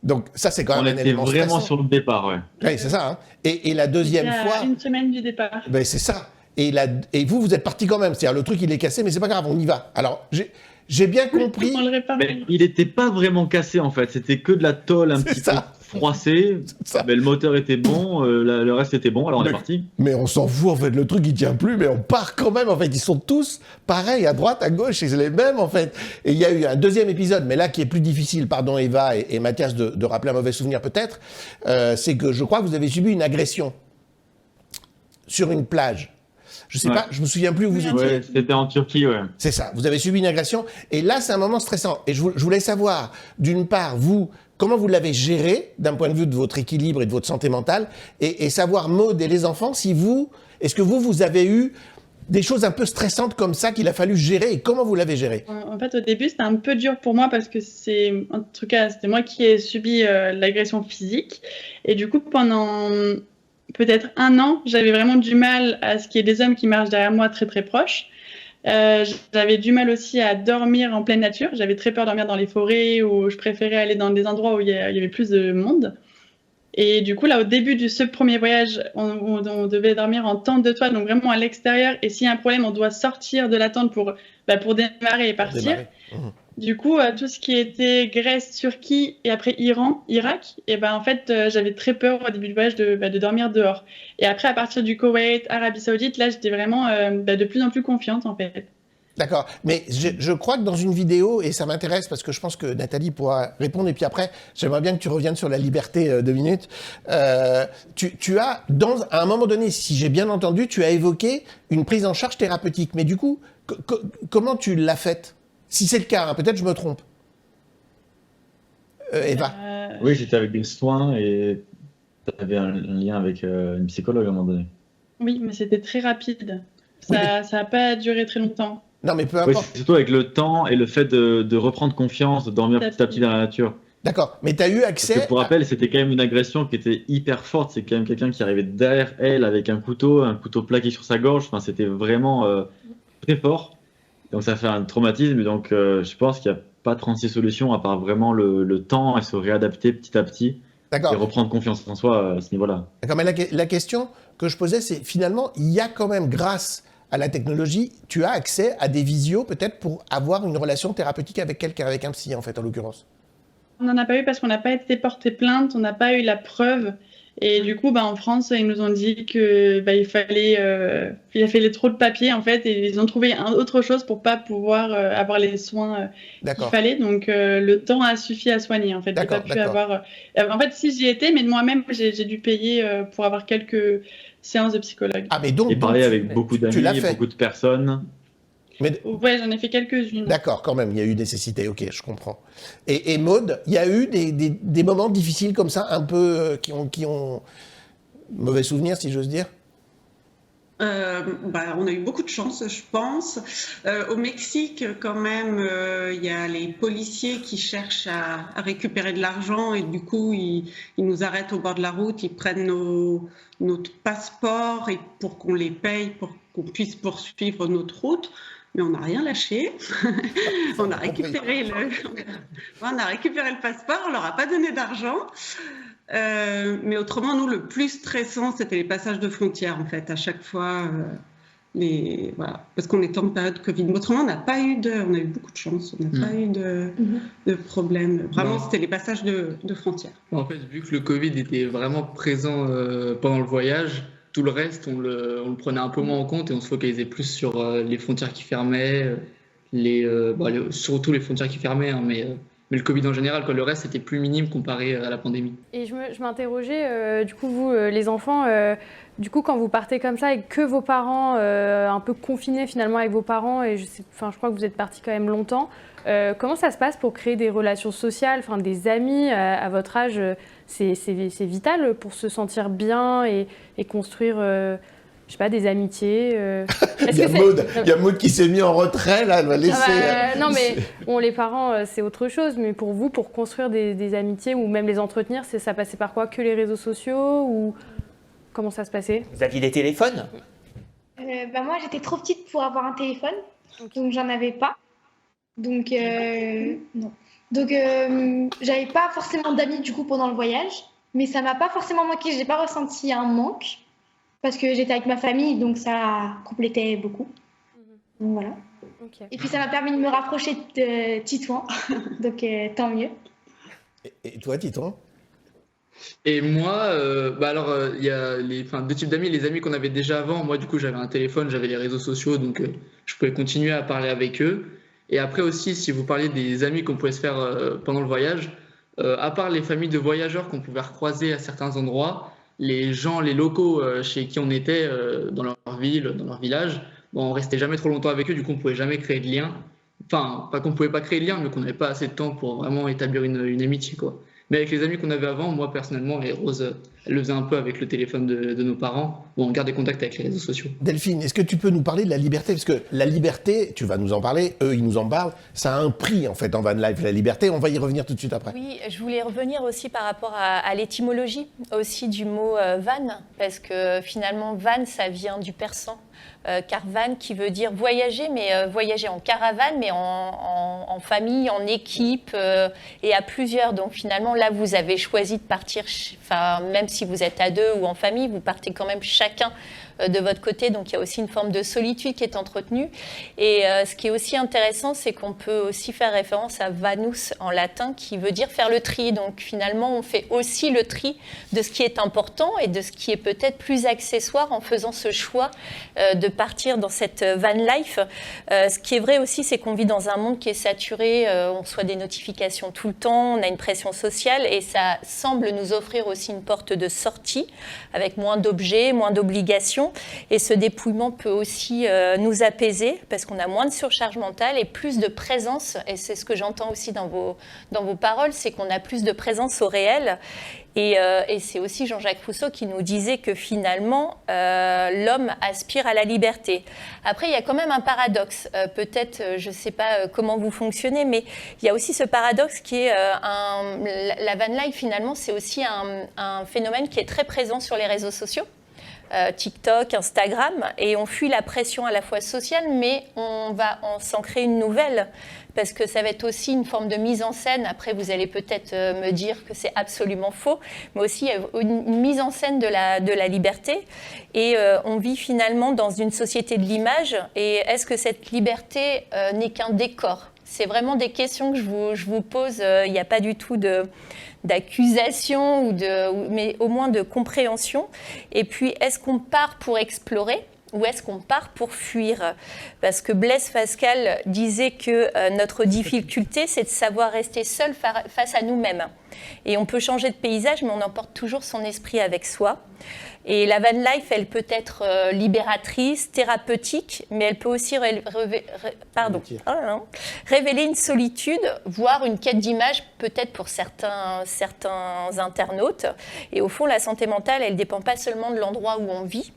Donc ça, c'est quand même un élément stressant. On était vraiment sur le départ, ouais. Oui, c'est ça. Hein. Et la deuxième fois... une semaine du départ. Ben, c'est ça. Et vous êtes parti quand même. C'est-à-dire, le truc, il est cassé, mais c'est pas grave, on y va. Alors, j'ai bien compris... Mais il n'était pas vraiment cassé, en fait. C'était que de la tôle un petit peu froissée. Mais le moteur était bon, le reste était bon, alors on est parti. Mais on s'en fout, en fait. Le truc, il tient plus, mais on part quand même, en fait. Ils sont tous pareils, à droite, à gauche, c'est les mêmes, en fait. Et il y a eu un deuxième épisode, mais là, qui est plus difficile, pardon, Eva et Mathias, de rappeler un mauvais souvenir, peut-être, c'est que je crois que vous avez subi une agression sur une plage. Je sais pas, je me souviens plus où vous étiez. Ouais, c'était en Turquie, ouais. C'est ça, vous avez subi une agression. Et là, c'est un moment stressant. Et je voulais savoir, d'une part, vous, comment vous l'avez géré, d'un point de vue de votre équilibre et de votre santé mentale, et savoir, Maud et les enfants, est-ce que vous avez eu des choses un peu stressantes comme ça qu'il a fallu gérer, et comment vous l'avez géré? En fait, au début, c'était un peu dur pour moi parce que en tout cas, c'était moi qui ai subi l'agression physique. Et du coup, pendant peut-être 1 an, j'avais vraiment du mal à ce qu'il y ait des hommes qui marchent derrière moi très très proches. J'avais du mal aussi à dormir en pleine nature. J'avais très peur de dormir dans les forêts ou je préférais aller dans des endroits où il y avait plus de monde. Et du coup, là, au début de ce premier voyage, on devait dormir en tente de toile, donc vraiment à l'extérieur. Et s'il y a un problème, on doit sortir de la tente pour démarrer et partir. Du coup, tout ce qui était Grèce, Turquie et après Iran, Irak, et en fait, j'avais très peur au début du voyage de dormir dehors. Et après, à partir du Koweït, Arabie Saoudite, là, j'étais vraiment de plus en plus confiante, en fait. D'accord, mais je crois que dans une vidéo, et ça m'intéresse parce que je pense que Nathalie pourra répondre, et puis après, j'aimerais bien que tu reviennes sur la liberté 2 minutes. Tu as, à un moment donné, si j'ai bien entendu, tu as évoqué une prise en charge thérapeutique. Mais du coup, comment tu l'as faite? Si c'est le cas, hein, peut-être je me trompe. Eva. Oui, j'étais avec des soins et tu avais un lien avec une psychologue à un moment donné. Oui, mais c'était très rapide. Ça n'a pas duré très longtemps. Non, mais peu importe. Oui, c'est surtout avec le temps et le fait de reprendre confiance, de dormir petit à petit dans la nature. D'accord, mais tu as eu accès... Parce que pour rappel, c'était quand même une agression qui était hyper forte. C'est quand même quelqu'un qui arrivait derrière elle avec un couteau plaqué sur sa gorge. Enfin, c'était vraiment très fort. Donc ça fait un traumatisme. Donc je pense qu'il n'y a pas 36 solutions à part vraiment le temps et se réadapter petit à petit. Et reprendre confiance en soi à ce niveau-là. D'accord, mais la question que je posais, c'est finalement, il y a quand même, grâce à la technologie, tu as accès à des visios peut-être pour avoir une relation thérapeutique avec quelqu'un, avec un psy en fait, en l'occurrence. On n'en a pas eu parce qu'on n'a pas été porté plainte, on n'a pas eu la preuve. Et du coup, en France, ils nous ont dit que il fallait trop de papier en fait, et ils ont trouvé autre chose pour pas pouvoir avoir les soins qu'il fallait. Donc le temps a suffi à soigner en fait. J'ai pas pu avoir. En fait, si j'y étais, mais moi-même, j'ai dû payer pour avoir quelques séances de psychologue. Ah, mais donc, et parler avec beaucoup d'amis, beaucoup de personnes. Ouais, j'en ai fait quelques-unes. D'accord, quand même, il y a eu nécessité, ok, je comprends. Et Maud, il y a eu des moments difficiles comme ça, un peu, qui ont mauvais souvenirs, si j'ose dire? On a eu beaucoup de chance, je pense. Au Mexique, quand même, il y a les policiers qui cherchent à récupérer de l'argent et du coup, ils nous arrêtent au bord de la route, ils prennent notre passeport et pour qu'on les paye, pour qu'on puisse poursuivre notre route. Mais on n'a rien lâché. On a récupéré le passeport, on leur a pas donné d'argent. Mais autrement, nous, le plus stressant, c'était les passages de frontières, en fait, à chaque fois. Parce qu'on était en période Covid. Mais autrement, on a eu beaucoup de chance, on n'a pas eu de problème. Vraiment, c'était les passages de frontières. En fait, vu que le Covid était vraiment présent pendant le voyage, tout le reste, on le prenait un peu moins en compte et on se focalisait plus sur les frontières qui fermaient, surtout les frontières qui fermaient, hein, mais Mais le Covid en général, quoi, le reste, c'était plus minime comparé à la pandémie. Et je m'interrogeais, du coup, vous, les enfants, du coup, quand vous partez comme ça et que vos parents, un peu confinés finalement avec vos parents, et je crois que vous êtes partis quand même longtemps, comment ça se passe pour créer des relations sociales, des amis à votre âge? C'est vital pour se sentir bien et construire... je sais pas, des amitiés. Il y a Maud qui s'est mis en retrait, là, elle va laisser... non, mais bon, les parents, c'est autre chose. Mais pour vous, pour construire des amitiés ou même les entretenir, ça passait par quoi? Que les réseaux sociaux ou comment ça se passait? Vous aviez des téléphones? Moi, j'étais trop petite pour avoir un téléphone, donc j'en avais pas. Donc, non. Donc, j'avais pas forcément d'amis, du coup, pendant le voyage. Mais ça m'a pas forcément manqué. J'ai pas ressenti un manque. Parce que j'étais avec ma famille, donc ça complétait beaucoup. Donc voilà. Okay. Et puis ça m'a permis de me rapprocher de Titouan, donc tant mieux. Et toi, Titouan? Et moi, il y a deux types d'amis. Les amis qu'on avait déjà avant, moi du coup j'avais un téléphone, j'avais les réseaux sociaux, donc je pouvais continuer à parler avec eux. Et après aussi, si vous parliez des amis qu'on pouvait se faire pendant le voyage, à part les familles de voyageurs qu'on pouvait recroiser à certains endroits, les gens, les locaux chez qui on était dans leur ville, dans leur village, on restait jamais trop longtemps avec eux, du coup on pouvait jamais créer de lien. Enfin, pas qu'on pouvait pas créer de lien, mais qu'on n'avait pas assez de temps pour vraiment établir une amitié, quoi. Mais avec les amis qu'on avait avant, moi personnellement, et Rose, elle le faisait un peu avec le téléphone de nos parents, on gardait contact avec les réseaux sociaux. Delphine, est-ce que tu peux nous parler de la liberté? Parce que la liberté, tu vas nous en parler, eux ils nous en parlent, ça a un prix en fait en van life, la liberté, on va y revenir tout de suite après. Oui, je voulais revenir aussi par rapport à l'étymologie aussi du mot van, parce que finalement van ça vient du persan. Caravan qui veut dire voyager, mais voyager en caravane, mais en famille, en équipe et à plusieurs. Donc finalement, là, vous avez choisi de partir, même si vous êtes à deux ou en famille, vous partez quand même chacun de votre côté. Donc il y a aussi une forme de solitude qui est entretenue. Et ce qui est aussi intéressant, c'est qu'on peut aussi faire référence à vanus en latin, qui veut dire faire le tri. Donc finalement, on fait aussi le tri de ce qui est important et de ce qui est peut-être plus accessoire en faisant ce choix de partir dans cette van life. Ce qui est vrai aussi, c'est qu'on vit dans un monde qui est saturé, on reçoit des notifications tout le temps, on a une pression sociale et ça semble nous offrir aussi une porte de sortie avec moins d'objets, moins d'obligations. Et ce dépouillement peut aussi nous apaiser parce qu'on a moins de surcharge mentale et plus de présence. Et c'est ce que j'entends aussi dans vos paroles, c'est qu'on a plus de présence au réel. Et c'est aussi Jean-Jacques Rousseau qui nous disait que finalement, l'homme aspire à la liberté. Après, il y a quand même un paradoxe. Peut-être, je ne sais pas comment vous fonctionnez, mais il y a aussi ce paradoxe qui est la van life, finalement, c'est aussi un phénomène qui est très présent sur les réseaux sociaux. TikTok, Instagram, et on fuit la pression à la fois sociale, mais on va s'en créer une nouvelle, parce que ça va être aussi une forme de mise en scène. Après, vous allez peut-être me dire que c'est absolument faux, mais aussi une mise en scène de la liberté. Et on vit finalement dans une société de l'image, et est-ce que cette liberté n'est qu'un décor ? C'est vraiment des questions que je vous pose. Il n'y a pas du tout d'accusation, mais au moins de compréhension. Et puis, est-ce qu'on part pour explorer ou est-ce qu'on part pour fuir? Parce que Blaise Pascal disait que notre difficulté, c'est de savoir rester seul face à nous-mêmes. Et on peut changer de paysage, mais on emporte toujours son esprit avec soi. Et la van life, elle peut être libératrice, thérapeutique, mais elle peut aussi révéler une solitude, voire une quête d'image, peut-être pour certains internautes. Et au fond, la santé mentale, elle ne dépend pas seulement de l'endroit où on vit,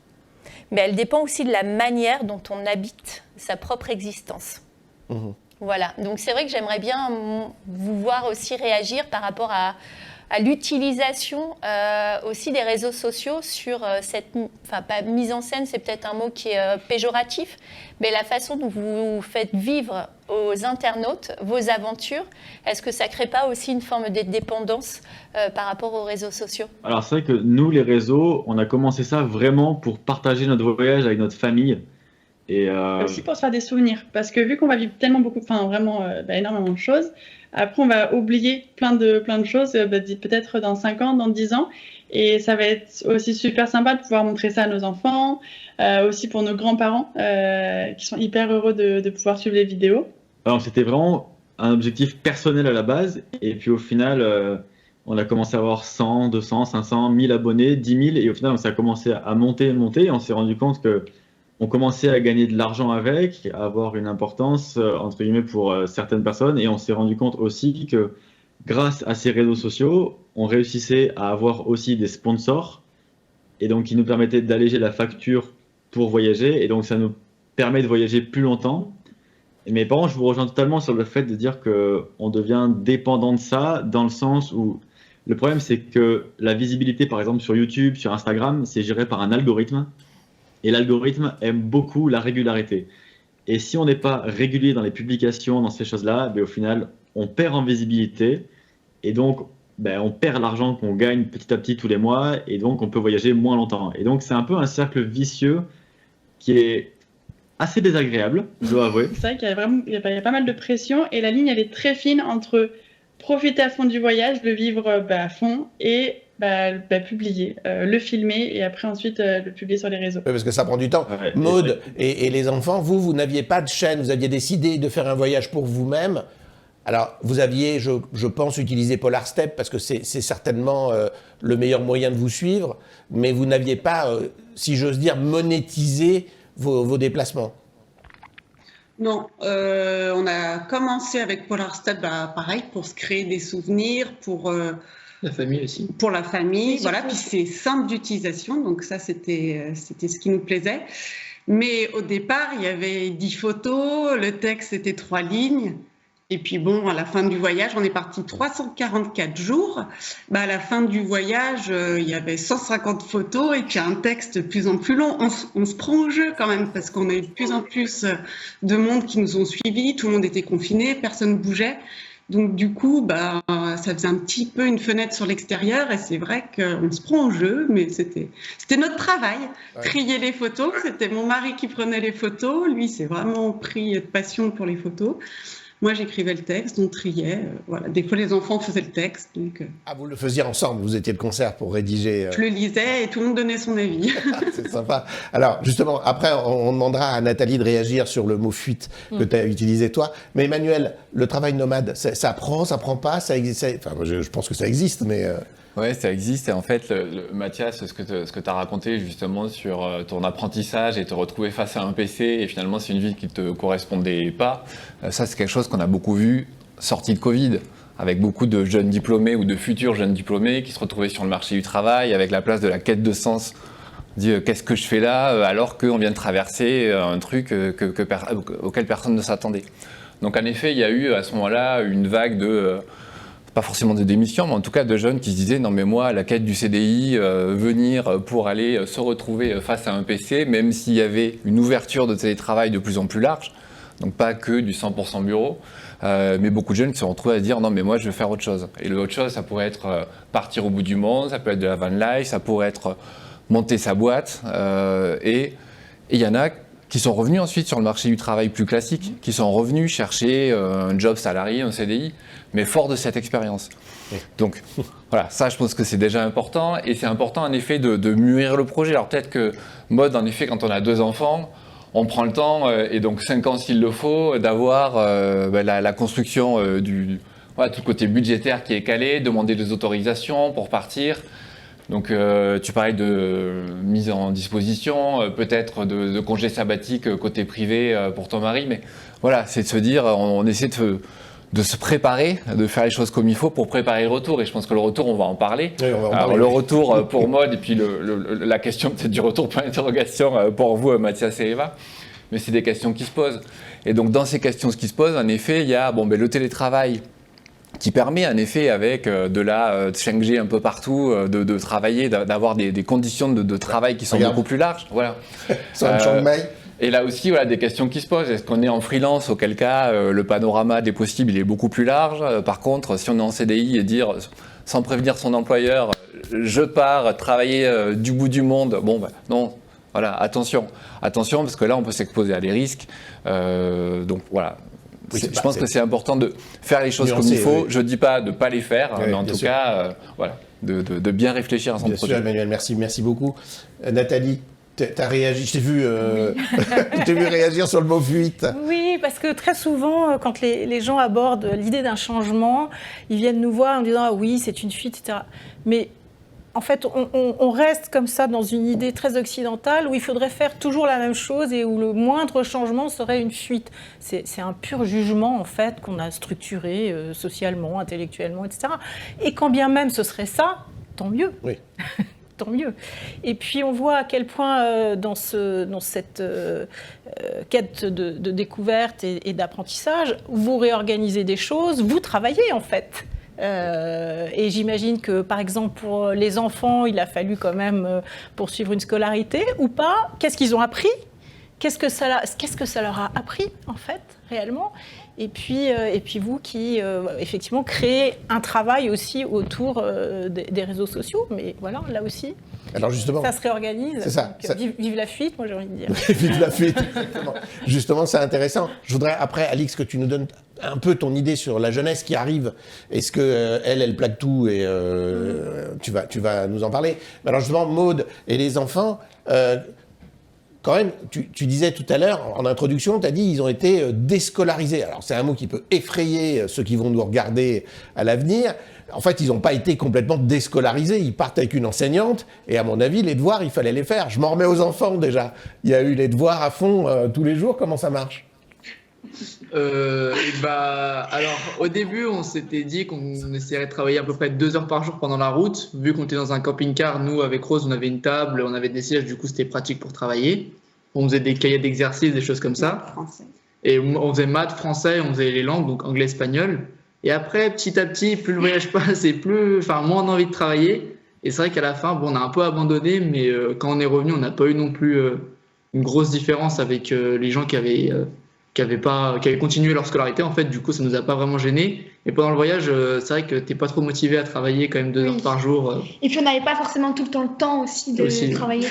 mais elle dépend aussi de la manière dont on habite sa propre existence. Mmh. Voilà, donc c'est vrai que j'aimerais bien vous voir aussi réagir par rapport à l'utilisation aussi des réseaux sociaux sur cette... Enfin, pas mise en scène, c'est peut-être un mot qui est péjoratif, mais la façon dont vous faites vivre aux internautes vos aventures, est-ce que ça ne crée pas aussi une forme de dépendance par rapport aux réseaux sociaux? Alors c'est vrai que nous, les réseaux, on a commencé ça vraiment pour partager notre voyage avec notre famille. Et aussi pour se faire des souvenirs, parce que vu qu'on va vivre tellement beaucoup, enfin vraiment énormément de choses, après on va oublier plein de choses, peut-être dans 5 ans, dans 10 ans, et ça va être aussi super sympa de pouvoir montrer ça à nos enfants, aussi pour nos grands-parents qui sont hyper heureux de pouvoir suivre les vidéos. Alors c'était vraiment un objectif personnel à la base. Et puis au final, on a commencé à avoir 100, 200, 500, 1000 abonnés, 10 000. Et au final, ça a commencé à monter. Et on s'est rendu compte qu'on commençait à gagner de l'argent avec, à avoir une importance, entre guillemets, pour certaines personnes. Et on s'est rendu compte aussi que grâce à ces réseaux sociaux, on réussissait à avoir aussi des sponsors. Et donc, qui nous permettaient d'alléger la facture pour voyager. Et donc, ça nous permet de voyager plus longtemps. Mais par contre, je vous rejoins totalement sur le fait de dire qu'on devient dépendant de ça, dans le sens où le problème, c'est que la visibilité, par exemple, sur YouTube, sur Instagram, c'est géré par un algorithme. Et l'algorithme aime beaucoup la régularité. Et si on n'est pas régulier dans les publications, dans ces choses-là, au final, on perd en visibilité. Et donc, on perd l'argent qu'on gagne petit à petit tous les mois. Et donc, on peut voyager moins longtemps. Et donc, c'est un peu un cercle vicieux qui est assez désagréable, je dois avouer. C'est vrai qu'il y a pas mal de pression et la ligne, elle est très fine entre profiter à fond du voyage, le vivre à fond et publier, le filmer et après ensuite le publier sur les réseaux. Oui, parce que ça prend du temps. Ouais, Maud et les enfants, vous n'aviez pas de chaîne, vous aviez décidé de faire un voyage pour vous-même. Alors, vous aviez, je pense, utilisé Polar Step parce que c'est certainement le meilleur moyen de vous suivre, mais vous n'aviez pas, si j'ose dire, monétisé vos déplacements. Non, on a commencé avec Polar Step, pareil, pour se créer des souvenirs, pour la famille aussi. Pour la famille, voilà. Puis c'est simple d'utilisation, donc ça c'était ce qui nous plaisait. Mais au départ, il y avait 10 photos, le texte était 3 lignes. Et puis bon, à la fin du voyage, on est parti 344 jours. À la fin du voyage, il y avait 150 photos et puis un texte de plus en plus long. On se prend au jeu quand même parce qu'on a eu de plus en plus de monde qui nous ont suivis. Tout le monde était confiné, personne ne bougeait. Donc du coup, ça faisait un petit peu une fenêtre sur l'extérieur et c'est vrai qu'on se prend au jeu, mais c'était notre travail. Ouais. Trier les photos, c'était mon mari qui prenait les photos. Lui, c'est vraiment pris de passion pour les photos. Moi, j'écrivais le texte, on triait. Voilà. Des fois, les enfants faisaient le texte. Donc, Ah, vous le faisiez ensemble, vous étiez de concert pour rédiger. Je le lisais et tout le monde donnait son avis. C'est sympa. Alors, justement, après, on demandera à Nathalie de réagir sur le mot fuite que tu as utilisé toi. Mais Emmanuel, le travail nomade, ça prend pas, ça existe. Enfin, je pense que ça existe, mais. Oui, ça existe. Et en fait, Mathias, ce que tu as raconté justement sur ton apprentissage et te retrouver face à un PC et finalement c'est une vie qui ne te correspondait pas, ça c'est quelque chose qu'on a beaucoup vu sorti de Covid, avec beaucoup de jeunes diplômés ou de futurs jeunes diplômés qui se retrouvaient sur le marché du travail avec la place de la quête de sens. On dit qu'est-ce que je fais là alors qu'on vient de traverser un truc auquel personne ne s'attendait. Donc en effet, il y a eu à ce moment-là une vague de... pas forcément de démission, mais en tout cas de jeunes qui se disaient « Non mais moi, la quête du CDI, venir pour aller se retrouver face à un PC, même s'il y avait une ouverture de télétravail de plus en plus large, donc pas que du 100% bureau, mais beaucoup de jeunes qui se sont retrouvés à dire « Non mais moi, je veux faire autre chose ». Et le autre chose, ça pourrait être partir au bout du monde, ça peut être de la van life, ça pourrait être monter sa boîte. Et il y en a qui sont revenus ensuite sur le marché du travail plus classique, qui sont revenus chercher un job salarié, un CDI, mais fort de cette expérience. Donc voilà, ça je pense que c'est déjà important, et c'est important en effet de mûrir le projet. Alors peut-être que Maud, en effet, quand on a 2 enfants, on prend le temps, et donc 5 ans s'il le faut, d'avoir la construction tout le côté budgétaire qui est calé, demander des autorisations pour partir. Donc tu parlais de mise en disposition, peut-être de congés sabbatiques côté privé pour ton mari, mais voilà, c'est de se dire, on essaie de se préparer, de faire les choses comme il faut pour préparer le retour. Et je pense que le retour, on va en parler. Oui, on va en Alors, parler. le retour pour Maud, et puis la question peut-être du retour point d'interrogation pour vous, Mathias et Eva. Mais c'est des questions qui se posent. Et donc, dans ces questions qui se posent, en effet, il y a le télétravail qui permet, en effet, avec de la 5G un peu partout, de travailler, d'avoir des conditions de travail qui sont beaucoup plus larges. Voilà. Ça me Chiang Mai. Et là aussi, voilà, des questions qui se posent. Est-ce qu'on est en freelance, auquel cas le panorama des possibles il est beaucoup plus large. Par contre, si on est en CDI et dire, sans prévenir son employeur, je pars travailler du bout du monde, non, voilà, attention, parce que là, on peut s'exposer à des risques. Donc voilà. Oui, je pense que c'est important de faire les choses comme il faut. Oui. Je ne dis pas de ne pas les faire, Oui, mais en tout cas, voilà, de bien réfléchir à son projet. Bien sûr, Emmanuel, merci beaucoup. Nathalie, tu as réagi, je t'ai vu, réagir sur le mot fuite. Oui, parce que très souvent, quand les gens abordent l'idée d'un changement, ils viennent nous voir en disant « Ah oui, c'est une fuite, etc. » Mais en fait, on reste comme ça dans une idée très occidentale où il faudrait faire toujours la même chose et où le moindre changement serait une fuite. C'est un pur jugement, en fait, qu'on a structuré socialement, intellectuellement, etc. Et quand bien même ce serait ça, tant mieux. Oui. Tant mieux. Et puis on voit à quel point dans cette quête de découverte et d'apprentissage, vous réorganisez des choses, vous travaillez en fait. Et j'imagine que, par exemple, pour les enfants, il a fallu quand même poursuivre une scolarité ou pas. Qu'est-ce qu'ils ont appris ? Qu'est-ce que ça leur a appris, en fait, réellement ? Et puis vous qui, effectivement, créez un travail aussi autour des réseaux sociaux. Mais voilà, là aussi, alors justement, ça se réorganise. C'est ça. Donc, vive la fuite, moi j'ai envie de dire. Vive la fuite, exactement. Justement, c'est intéressant. Je voudrais, après, Alix, que tu nous donnes un peu ton idée sur la jeunesse qui arrive. Est-ce que elle plaque tout et tu vas nous en parler. Mais alors justement, Maud et les enfants, quand même, tu disais tout à l'heure, en introduction, tu as dit ils ont été déscolarisés. Alors c'est un mot qui peut effrayer ceux qui vont nous regarder à l'avenir. En fait, ils n'ont pas été complètement déscolarisés. Ils partent avec une enseignante et à mon avis, les devoirs, il fallait les faire. Je m'en remets aux enfants déjà. Il y a eu les devoirs à fond tous les jours. Comment ça marche ? Alors, au début, on s'était dit qu'on essaierait de travailler à peu près 2 heures par jour pendant la route. Vu qu'on était dans un camping-car, nous, avec Rose, on avait une table, on avait des sièges, du coup, c'était pratique pour travailler. On faisait des cahiers d'exercices, des choses comme ça. Français. Et on faisait maths, français, on faisait les langues, donc anglais, espagnol. Et après, petit à petit, plus le voyage passe et moins on a envie de travailler. Et c'est vrai qu'à la fin, on a un peu abandonné, mais quand on est revenu, on n'a pas eu non plus une grosse différence avec les gens qui avaient continué leur scolarité. En fait, du coup, ça nous a pas vraiment gênés. Et pendant le voyage, c'est vrai que t'es pas trop motivé à travailler quand même 2 heures par jour. Et puis on n'avait pas forcément tout le temps aussi de travailler.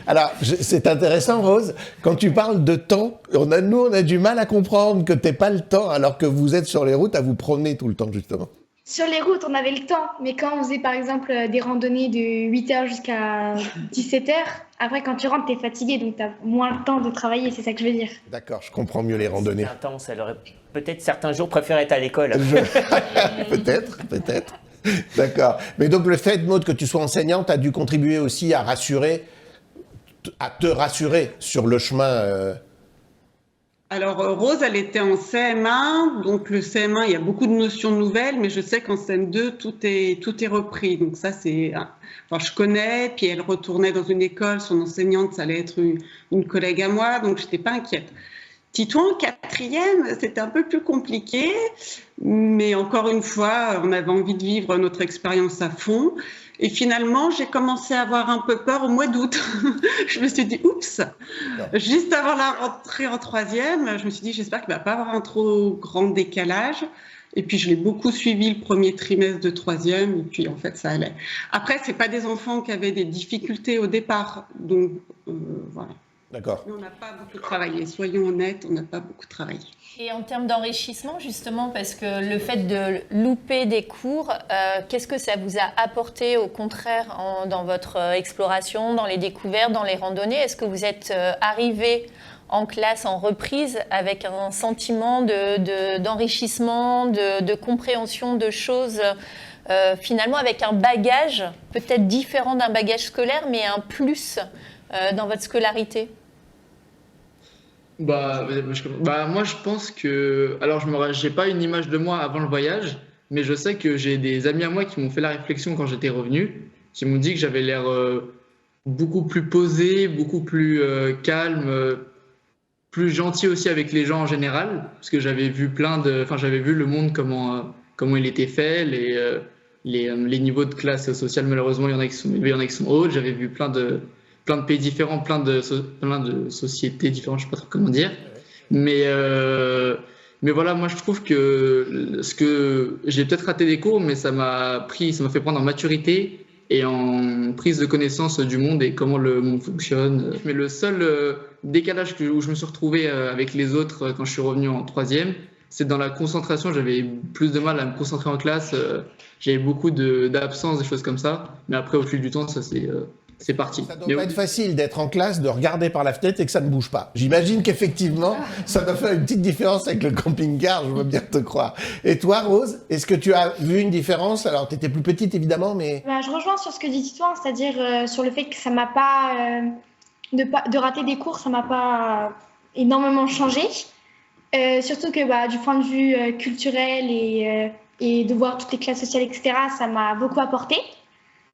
Alors, c'est intéressant, Rose. Quand tu parles de temps, on a du mal à comprendre que t'aies pas le temps alors que vous êtes sur les routes à vous promener tout le temps, justement. Sur les routes, on avait le temps, mais quand on faisait par exemple des randonnées de 8h jusqu'à 17h, après quand tu rentres, t'es fatigué, donc t'as moins le temps de travailler, c'est ça que je veux dire. D'accord, je comprends mieux les randonnées. C'est intense, elle aurait peut-être certains jours préféré être à l'école. Peut-être. D'accord. Mais donc le fait, Maud, que tu sois enseignante a dû contribuer aussi à te rassurer sur le chemin. Alors, Rose, elle était en CM1, donc le CM1, il y a beaucoup de notions nouvelles, mais je sais qu'en CM2, tout est repris. Donc ça, je connais, puis elle retournait dans une école, son enseignante, ça allait être une collègue à moi, donc je n'étais pas inquiète. Titouan, en 4e, c'était un peu plus compliqué, mais encore une fois, on avait envie de vivre notre expérience à fond. Et finalement, j'ai commencé à avoir un peu peur au mois d'août. Je me suis dit, oups, juste avant la rentrée en 3e, je me suis dit, j'espère qu'il ne va pas avoir un trop grand décalage. Et puis, je l'ai beaucoup suivi le premier trimestre de 3e, et puis en fait, ça allait. Après, ce n'est pas des enfants qui avaient des difficultés au départ, donc voilà. D'accord. Mais on n'a pas beaucoup travaillé, soyons honnêtes, on n'a pas beaucoup travaillé. Et en termes d'enrichissement, justement, parce que le fait de louper des cours, qu'est-ce que ça vous a apporté au contraire dans votre exploration, dans les découvertes, dans les randonnées ? Est-ce que vous êtes arrivé en classe, en reprise, avec un sentiment d'enrichissement, de compréhension de choses, finalement avec un bagage peut-être différent d'un bagage scolaire, mais un plus dans votre scolarité ? Moi, je pense que... Alors, j'ai pas une image de moi avant le voyage, mais je sais que j'ai des amis à moi qui m'ont fait la réflexion quand j'étais revenu, qui m'ont dit que j'avais l'air beaucoup plus posé, beaucoup plus calme, plus gentil aussi avec les gens en général, parce que j'avais vu j'avais vu le monde comment il était fait, les niveaux de classe sociale, malheureusement, il y en a qui sont élevés, il y en a qui sont hauts. J'avais vu plein de pays différents, plein de sociétés différentes, je ne sais pas trop comment dire. Mais voilà, moi je trouve que j'ai peut-être raté des cours, mais ça m'a fait prendre en maturité et en prise de connaissance du monde et comment le monde fonctionne. Mais le seul décalage où je me suis retrouvé avec les autres quand je suis revenu en 3e, c'est dans la concentration. J'avais plus de mal à me concentrer en classe. J'avais beaucoup d'absences, des choses comme ça. Mais après, au fil du temps, ça s'est c'est parti. Ça doit pas être facile d'être en classe, de regarder par la fenêtre et que ça ne bouge pas. J'imagine qu'effectivement, ça doit faire une petite différence avec le camping-car, je veux bien te croire. Et toi, Rose, est-ce que tu as vu une différence? Alors, tu étais plus petite, évidemment, mais... Je rejoins sur ce que dit Titouan, c'est-à-dire sur le fait que ça m'a pas, de rater des cours, ça m'a pas énormément changé. Surtout que du point de vue culturel et de voir toutes les classes sociales, etc., ça m'a beaucoup apporté.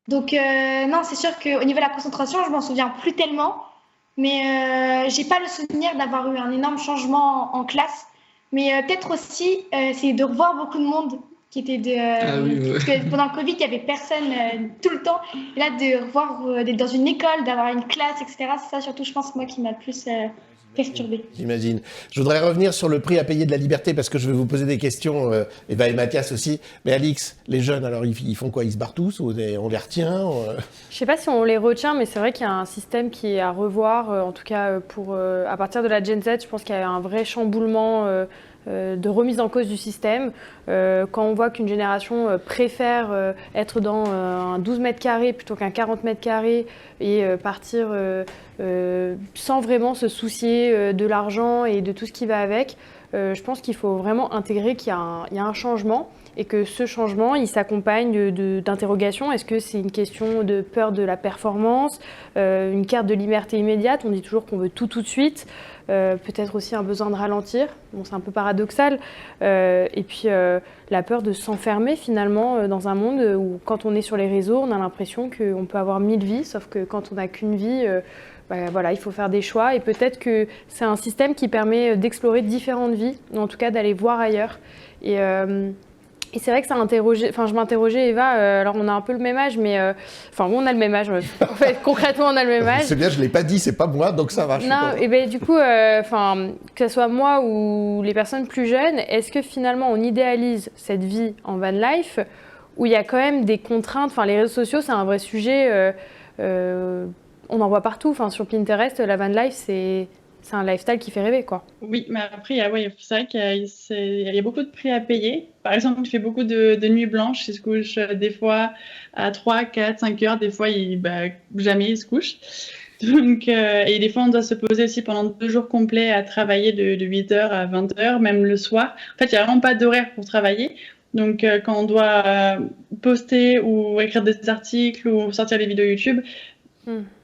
Donc non, c'est sûr qu'au niveau de la concentration, je m'en souviens plus tellement, mais j'ai pas le souvenir d'avoir eu un énorme changement en classe. Mais peut-être aussi, c'est de revoir beaucoup de monde qui était parce que pendant le Covid, il y avait personne tout le temps. Et là, de revoir, d'être dans une école, d'avoir une classe, etc., c'est ça surtout, je pense, moi, qui m'a le plus perturbée. J'imagine. Je voudrais revenir sur le prix à payer de la liberté parce que je vais vous poser des questions, Eva et Mathias aussi. Mais Alix, les jeunes, alors ils font quoi? Ils se barrent tous ou on les retient Je sais pas si on les retient, mais c'est vrai qu'il y a un système qui est à revoir. En tout cas, à partir de la Gen Z, je pense qu'il y a un vrai chamboulement de remise en cause du système. Quand on voit qu'une génération préfère être dans un 12 mètres carrés plutôt qu'un 40 mètres carrés et partir sans vraiment se soucier de l'argent et de tout ce qui va avec, je pense qu'il faut vraiment intégrer qu'il y a un changement et que ce changement, il s'accompagne d'interrogations. Est-ce que c'est une question de peur de la performance, une quête de liberté immédiate? On dit toujours qu'on veut tout de suite. Peut-être aussi un besoin de ralentir. Bon, c'est un peu paradoxal. Et puis la peur de s'enfermer finalement dans un monde où quand on est sur les réseaux, on a l'impression qu'on peut avoir 1000 vies, sauf que quand on n'a qu'une vie, voilà, il faut faire des choix. Et peut-être que c'est un système qui permet d'explorer différentes vies, ou en tout cas d'aller voir ailleurs. Et c'est vrai que ça a interrogé, je m'interrogeais, Eva, alors on a un peu le même âge, mais on a le même âge, en fait, concrètement on a le même âge. C'est bien, je ne l'ai pas dit, c'est pas moi, donc ça va. Non, et ben du coup, que ce soit moi ou les personnes plus jeunes, est-ce que finalement on idéalise cette vie en van life, où il y a quand même des contraintes, les réseaux sociaux c'est un vrai sujet, on en voit partout, sur Pinterest, la van life c'est un lifestyle qui fait rêver, quoi. Oui, mais après, c'est vrai qu'il y a beaucoup de prix à payer. Par exemple, il fait beaucoup de nuits blanches. Il se couche des fois à 3, 4, 5 heures. Des fois, jamais il se couche. Donc, et des fois, on doit se poser aussi pendant 2 jours complets à travailler de 8h à 20h, même le soir. En fait, il n'y a vraiment pas d'horaire pour travailler. Donc, quand on doit poster ou écrire des articles ou sortir des vidéos YouTube,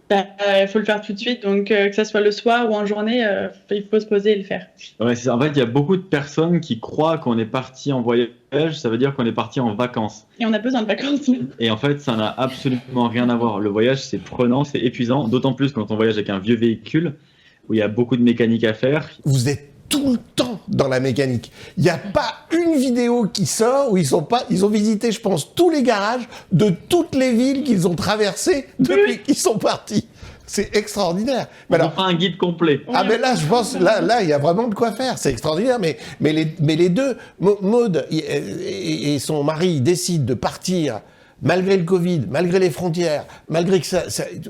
il faut le faire tout de suite, donc que ce soit le soir ou en journée, il faut se poser et le faire. Ouais, en fait, il y a beaucoup de personnes qui croient qu'on est parti en voyage, ça veut dire qu'on est parti en vacances. Et on a besoin de vacances. Et en fait, ça n'a absolument rien à voir. Le voyage, c'est prenant, c'est épuisant, d'autant plus quand on voyage avec un vieux véhicule où il y a beaucoup de mécanique à faire. Vous êtes tout le temps dans la mécanique. Il n'y a pas une vidéo qui sort où ils ont visité, je pense, tous les garages de toutes les villes qu'ils ont traversées depuis qu'ils sont partis. C'est extraordinaire. Mais alors, pas un guide complet. Ah mais là, je pense, là, il y a vraiment de quoi faire. C'est extraordinaire. Mais les deux, Maud et son mari décident de partir malgré le Covid, malgré les frontières, malgré que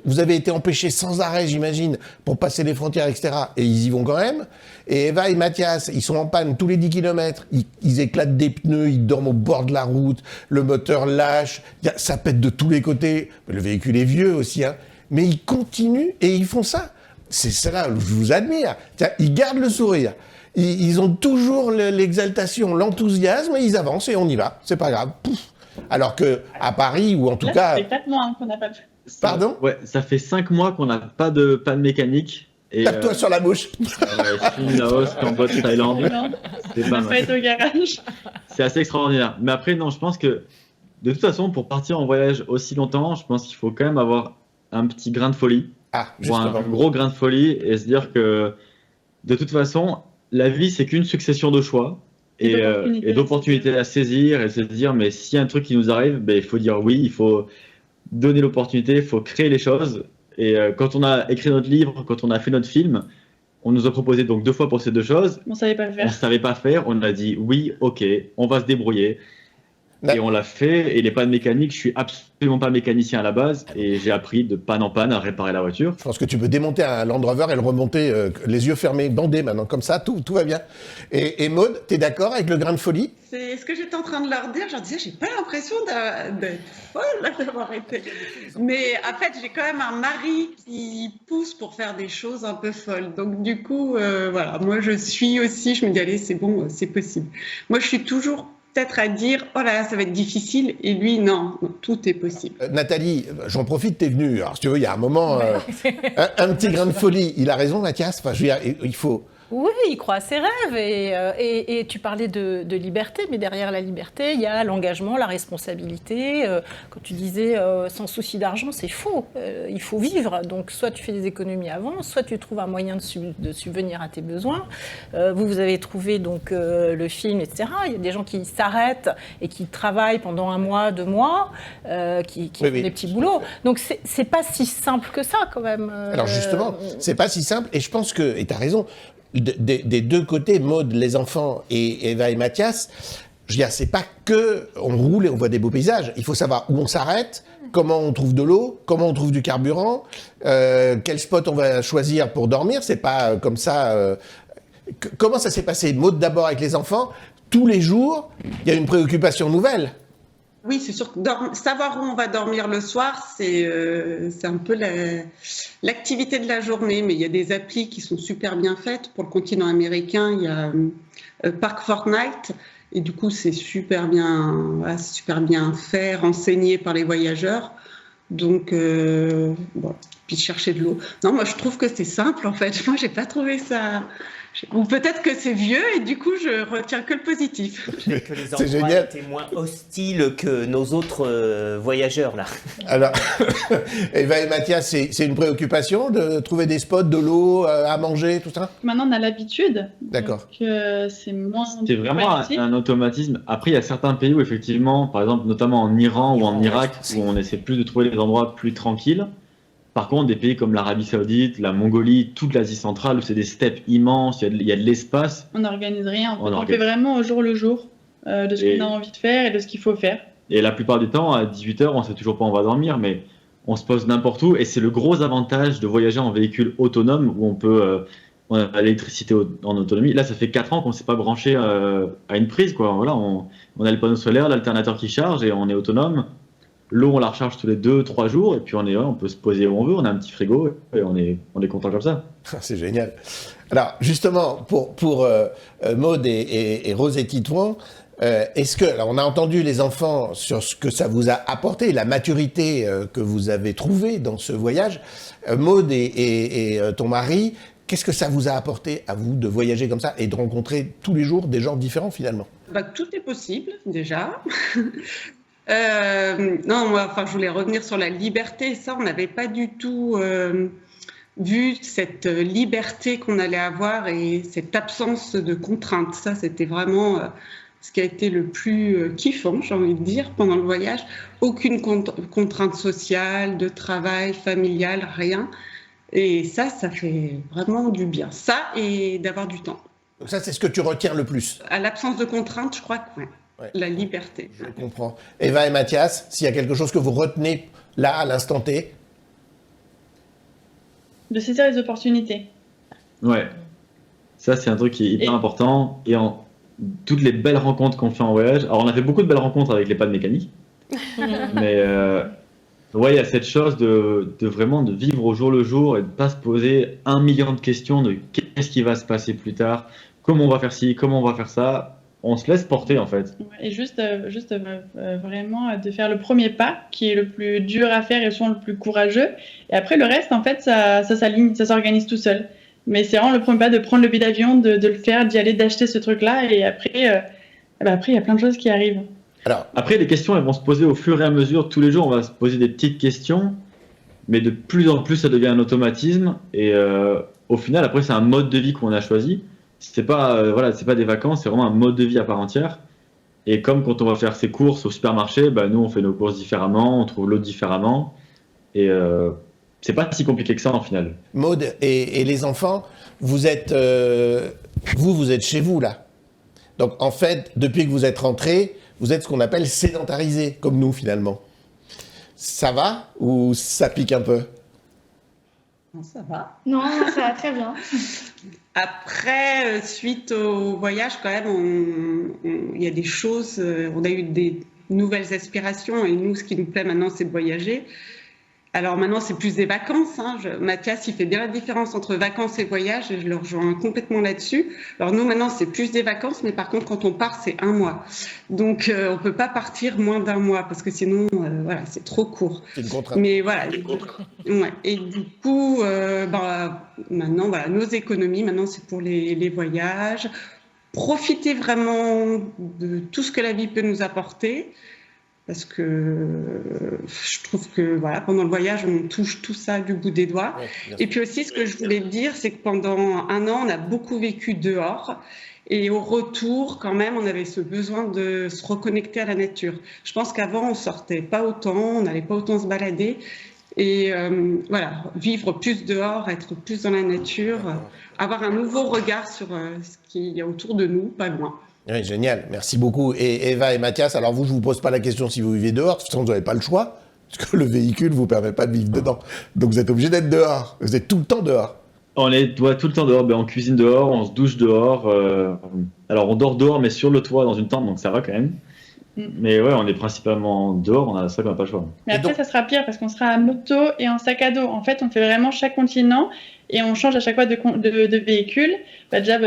vous avez été empêchés sans arrêt, j'imagine, pour passer les frontières, etc. Et ils y vont quand même. Et Eva et Mathias, ils sont en panne tous les 10 km. Ils éclatent des pneus, ils dorment au bord de la route, le moteur lâche, ça pète de tous les côtés. Le véhicule est vieux aussi, hein. Mais ils continuent et ils font ça. C'est ça, je vous admire. Tiens, ils gardent le sourire. Ils ont toujours l'exaltation, l'enthousiasme, et ils avancent et on y va. C'est pas grave. Pouf. Alors que à Paris, ou en tout cas... Ça fait 4 mois qu'on n'a pas fait. Pardon ? Ouais, ça fait 5 mois qu'on n'a pas de panne mécanique. Tape-toi sur la bouche. Chine, Laos, Cambodge, Thaïlande. C'est pas mal. Au garage. C'est assez extraordinaire. Mais après, non, je pense que de toute façon, pour partir en voyage aussi longtemps, je pense qu'il faut quand même avoir un petit grain de folie. Ou un gros grain de folie et se dire que de toute façon, la vie, c'est qu'une succession de choix. Et d'opportunités à saisir et se dire mais s'il y a un truc qui nous arrive, il faut dire oui, il faut donner l'opportunité, il faut créer les choses. Et quand on a écrit notre livre, quand on a fait notre film, on nous a proposé donc 2 fois pour ces 2 choses. On savait pas faire. On savait pas faire, on a dit oui, ok, on va se débrouiller. Et on l'a fait, et les pannes mécaniques, je suis absolument pas mécanicien à la base, et j'ai appris de panne en panne à réparer la voiture. Je pense que tu peux démonter un Land Rover et le remonter les yeux fermés, bandé maintenant, comme ça, tout va bien. Et Maud, t'es d'accord avec le grain de folie? C'est ce que j'étais en train de leur dire. Je leur disais, j'ai pas l'impression d'être folle là, d'avoir été. Mais en fait, j'ai quand même un mari qui pousse pour faire des choses un peu folles. Donc du coup, voilà, moi je suis aussi, je me dis, allez, c'est bon, c'est possible. Moi, je suis toujours peut-être à dire, oh là là, ça va être difficile, et lui, non, tout est possible. Nathalie, j'en profite, t'es venue. Alors, si tu veux, il y a un moment, un petit grain de folie. Il a raison, Mathias. Enfin, je veux dire, il faut... Oui, il croit à ses rêves et tu parlais de liberté, mais derrière la liberté, il y a l'engagement, la responsabilité. Quand tu disais sans souci d'argent, c'est faux. Il faut vivre. Donc, soit tu fais des économies avant, soit tu trouves un moyen de subvenir à tes besoins. Vous avez trouvé donc le film, etc. Il y a des gens qui s'arrêtent et qui travaillent pendant 1 mois, 2 mois, qui font des petits boulots. Donc, c'est pas si simple que ça, quand même. Alors, justement, c'est pas si simple. Et je pense que, et tu as raison, des deux côtés, Maud, les enfants et Eva et Mathias, je veux dire, c'est pas que on roule et on voit des beaux paysages. Il faut savoir où on s'arrête, comment on trouve de l'eau, comment on trouve du carburant, quel spot on va choisir pour dormir. C'est pas comme ça. Comment ça s'est passé, Maud, d'abord avec les enfants? Tous les jours, il y a une préoccupation nouvelle. Oui, c'est sûr que savoir où on va dormir le soir, c'est un peu l'activité de la journée. Mais il y a des applis qui sont super bien faites. Pour le continent américain, il y a Park Fortnite. Et du coup, c'est super bien fait, renseigné par les voyageurs. Donc, bon, puis chercher de l'eau. Non, moi, je trouve que c'est simple, en fait. Moi, j'ai pas trouvé ça... Ou peut-être que c'est vieux et du coup, je retiens que le positif. Que les endroits étaient moins hostiles que nos autres voyageurs, là. Alors, Eva et Mathias, c'est une préoccupation de trouver des spots, de l'eau, à manger, tout ça? Maintenant, on a l'habitude. D'accord. Donc, c'est moins... C'est vraiment un automatisme. Après, il y a certains pays où, effectivement, par exemple, notamment en Iran ou en Irak, où on essaie plus de trouver des endroits plus tranquilles. Par contre, des pays comme l'Arabie Saoudite, la Mongolie, toute l'Asie centrale, où c'est des steppes immenses, il y a de l'espace. On n'organise rien. On fait vraiment au jour le jour de ce qu'on a envie de faire et de ce qu'il faut faire. Et la plupart du temps, à 18h, on ne sait toujours pas où on va dormir, mais on se pose n'importe où. Et c'est le gros avantage de voyager en véhicule autonome, où on a l'électricité en autonomie. Là, ça fait 4 ans qu'on ne s'est pas branché à une prise, quoi. Voilà, on a le panneau solaire, l'alternateur qui charge, et on est autonome. L'eau, on la recharge tous les 2-3 jours, et puis on peut se poser où on veut, on a un petit frigo, et on est content comme ça. C'est génial. Alors, justement, pour Maud et Rose et Titouan, est-ce que, alors on a entendu les enfants sur ce que ça vous a apporté, la maturité que vous avez trouvée dans ce voyage. Maud et ton mari, qu'est-ce que ça vous a apporté à vous de voyager comme ça et de rencontrer tous les jours des gens différents finalement? Tout est possible, déjà. Non, moi, je voulais revenir sur la liberté. Ça, on n'avait pas du tout vu cette liberté qu'on allait avoir et cette absence de contraintes. Ça, c'était vraiment ce qui a été le plus kiffant, j'ai envie de dire, pendant le voyage. Aucune contrainte sociale, de travail, familiale, rien. Et ça fait vraiment du bien. Ça et d'avoir du temps. Donc ça, c'est ce que tu retiens le plus? À l'absence de contraintes, je crois que ouais. Ouais. La liberté. Je comprends. Eva et Mathias, s'il y a quelque chose que vous retenez là, à l'instant T? De saisir les opportunités. Ouais. Ça, c'est un truc qui est hyper important. Et toutes les belles rencontres qu'on fait en voyage. Alors, on a fait beaucoup de belles rencontres avec les pannes mécaniques. Mais ouais, il y a cette chose de vraiment de vivre au jour le jour et de ne pas se poser 1 million de questions de qu'est-ce qui va se passer plus tard, comment on va faire ci, comment on va faire ça. On se laisse porter en fait. Et juste vraiment de faire le premier pas qui est le plus dur à faire et souvent le plus courageux. Et après le reste en fait ça s'aligne, ça s'organise tout seul. Mais c'est vraiment le premier pas de prendre le billet d'avion, de le faire, d'y aller, d'acheter ce truc-là et après il y a plein de choses qui arrivent. Alors après les questions elles vont se poser au fur et à mesure. Tous les jours on va se poser des petites questions, mais de plus en plus ça devient un automatisme et au final après c'est un mode de vie qu'on a choisi. C'est pas c'est pas des vacances, c'est vraiment un mode de vie à part entière. Et comme quand on va faire ses courses au supermarché, nous on fait nos courses différemment, on trouve l'eau différemment. Et c'est pas si compliqué que ça en final. Maud et les enfants, vous êtes chez vous là. Donc en fait, depuis que vous êtes rentrés, vous êtes ce qu'on appelle sédentarisé, comme nous finalement. Ça va ou ça pique un peu? Non, ça va. Non, ça va très bien. Après, suite au voyage, quand même, il y a des choses, on a eu des nouvelles aspirations et nous, ce qui nous plaît maintenant, c'est de voyager. Alors maintenant, c'est plus des vacances. Mathias, il fait bien la différence entre vacances et voyage et je le rejoins complètement là-dessus. Alors nous, maintenant, c'est plus des vacances, mais par contre, quand on part, c'est 1 mois. Donc, on ne peut pas partir moins d'1 mois parce que sinon, voilà, c'est trop court. C'est une contrainte. Mais voilà. Ouais. Et du coup, maintenant, voilà, nos économies, maintenant, c'est pour les voyages. Profiter vraiment de tout ce que la vie peut nous apporter. Parce que je trouve que voilà, pendant le voyage, on touche tout ça du bout des doigts. Ouais, et puis aussi, ce que je voulais dire, c'est que pendant 1 an, on a beaucoup vécu dehors. Et au retour, quand même, on avait ce besoin de se reconnecter à la nature. Je pense qu'avant, on sortait pas autant, on n'allait pas autant se balader. Et voilà, vivre plus dehors, être plus dans la nature, avoir un nouveau regard sur ce qu'il y a autour de nous, pas loin. Oui, génial, merci beaucoup. Et Eva et Mathias, alors vous, je ne vous pose pas la question si vous vivez dehors, de toute façon, vous n'avez pas le choix, parce que le véhicule ne vous permet pas de vivre dedans. Donc vous êtes obligé d'être dehors, vous êtes tout le temps dehors. On est tout le temps dehors, on cuisine dehors, on se douche dehors. Alors on dort dehors, mais sur le toit dans une tente, donc ça va quand même. Mais ouais, on est principalement dehors, on a ça qu'on n'a pas le choix. Mais après, ça sera pire parce qu'on sera à moto et en sac à dos. En fait, on fait vraiment chaque continent et on change à chaque fois de véhicule. Déjà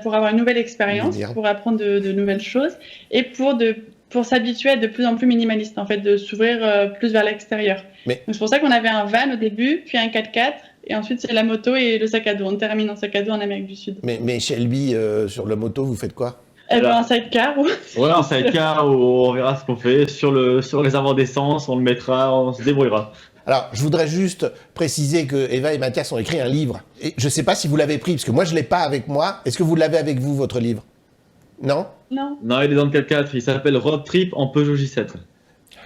pour avoir une nouvelle expérience, pour apprendre de nouvelles choses et pour s'habituer à être de plus en plus minimaliste, en fait, de s'ouvrir plus vers l'extérieur. Donc c'est pour ça qu'on avait un van au début, puis un 4x4. Et ensuite, c'est la moto et le sac à dos. On termine en sac à dos en Amérique du Sud. Mais Shelby, sur la moto, vous faites quoi? Un sidecar. Ouais, un sidecar où on verra ce qu'on fait. Sur les avant d'essence, on le mettra, on se débrouillera. Alors, je voudrais juste préciser que Eva et Mathias ont écrit un livre. Et je ne sais pas si vous l'avez pris, parce que moi, je ne l'ai pas avec moi. Est-ce que vous l'avez avec vous, votre livre? Non? Non. Non, il est dans le 4x4. Il s'appelle Road Trip en Peugeot J7.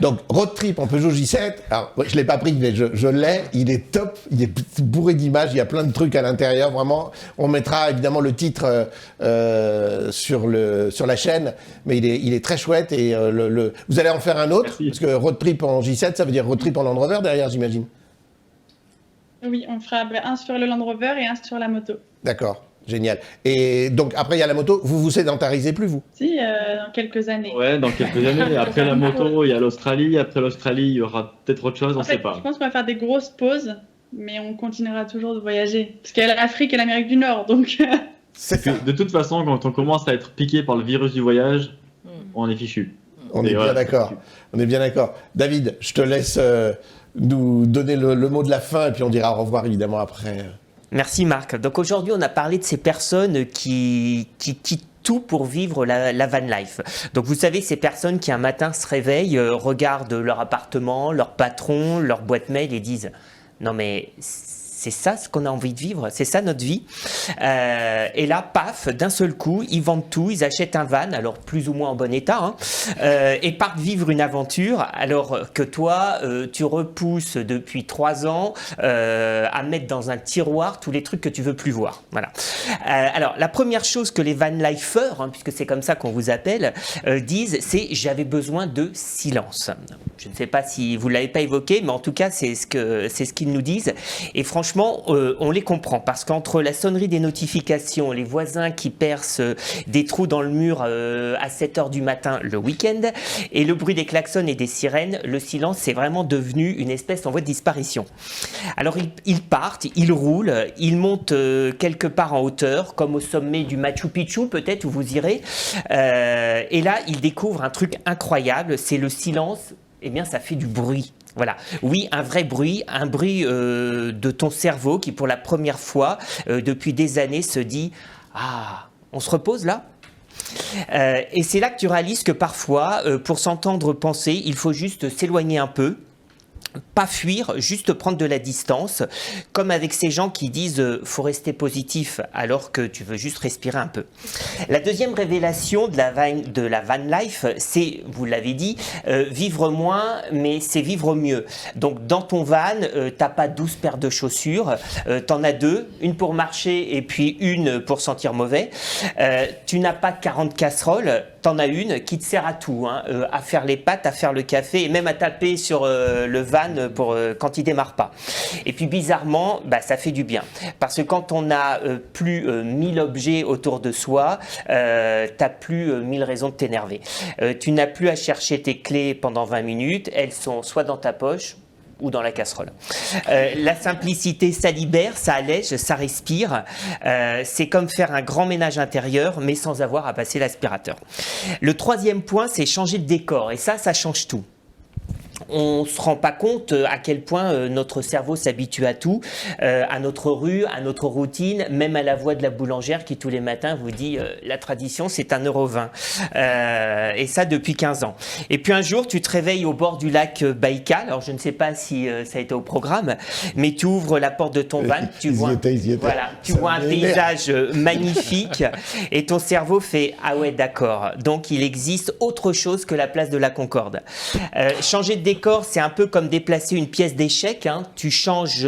Donc, Road Trip en Peugeot J7, alors je ne l'ai pas pris, mais je l'ai, il est top, il est bourré d'images, il y a plein de trucs à l'intérieur, vraiment. On mettra évidemment le titre sur la chaîne, mais il est très chouette et vous allez en faire un autre, parce que Road Trip en J7, ça veut dire Road Trip en Land Rover derrière, j'imagine. Oui, on fera un sur le Land Rover et un sur la moto. D'accord. Génial. Et donc, après, il y a la moto. Vous vous sédentarisez plus, vous? Si, dans quelques années. Ouais, dans quelques années. Après la moto, il y a l'Australie. Après l'Australie, il y aura peut-être autre chose, on ne sait pas. Je pense qu'on va faire des grosses pauses, mais on continuera toujours de voyager. Parce qu'il y a l'Afrique et l'Amérique du Nord, donc... De toute façon, quand on commence à être piqué par le virus du voyage, on est fichu. On est bien d'accord. On est bien d'accord. David, je te laisse nous donner le mot de la fin, et puis on dira au revoir, évidemment, après. Merci Marc. Donc aujourd'hui, on a parlé de ces personnes qui quittent tout pour vivre la van life. Donc vous savez, ces personnes qui un matin se réveillent, regardent leur appartement, leur patron, leur boîte mail et disent « Non mais c'est ça ce qu'on a envie de vivre, c'est ça notre vie ». Et là, paf, d'un seul coup, ils vendent tout, ils achètent un van, alors plus ou moins en bon état, et partent vivre une aventure, alors que toi, tu repousses depuis 3 ans à mettre dans un tiroir tous les trucs que tu veux plus voir. Voilà. Alors, la première chose que les van lifers, puisque c'est comme ça qu'on vous appelle, disent, c'est « j'avais besoin de silence ». Je ne sais pas si vous ne l'avez pas évoqué, mais en tout cas, c'est ce qu'ils nous disent. Et franchement, on les comprend, parce qu'entre la sonnerie des notifications, les voisins qui percent des trous dans le mur à 7h du matin le week-end, et le bruit des klaxons et des sirènes, le silence c'est vraiment devenu une espèce en voie de disparition. Alors ils partent, ils roulent, ils montent quelque part en hauteur, comme au sommet du Machu Picchu peut-être, où vous irez, et là ils découvrent un truc incroyable, c'est le silence. Eh bien ça fait du bruit. Voilà. Oui, un vrai bruit, un bruit de ton cerveau qui pour la première fois depuis des années se dit « Ah, on se repose là ?» Et c'est là que tu réalises que parfois, pour s'entendre penser, il faut juste s'éloigner un peu. Pas fuir, juste prendre de la distance, comme avec ces gens qui disent faut rester positif alors que tu veux juste respirer un peu. La deuxième révélation de la van life, c'est, vous l'avez dit, vivre moins, mais c'est vivre mieux. Donc dans ton van, t'as pas 12 paires de chaussures, t'en as 2, une pour marcher et puis une pour sentir mauvais. Tu n'as pas 40 casseroles, t'en as une qui te sert à tout, hein, à faire les pâtes, à faire le café et même à taper sur le van pour, quand il démarre pas. Et puis bizarrement, bah, ça fait du bien. Parce que quand on a plus 1000 objets autour de soi, t'as plus 1000 raisons de t'énerver. Tu n'as plus à chercher tes clés pendant 20 minutes, elles sont soit dans ta poche, ou dans la casserole. La simplicité, ça libère, ça allège, ça respire. C'est comme faire un grand ménage intérieur, mais sans avoir à passer l'aspirateur. Le troisième point, c'est changer de décor. Et ça change tout. On ne se rend pas compte à quel point notre cerveau s'habitue à tout, à notre rue, à notre routine, même à la voix de la boulangère qui tous les matins vous dit la tradition c'est 1,20 €. Et ça depuis 15 ans. Et puis un jour tu te réveilles au bord du lac Baïkal, alors je ne sais pas si ça a été au programme, mais tu ouvres la porte de ton van, tu vois un paysage magnifique et ton cerveau fait ah ouais d'accord, donc il existe autre chose que la place de la Concorde. Changer de décor, c'est un peu comme déplacer une pièce d'échec. Hein. Tu changes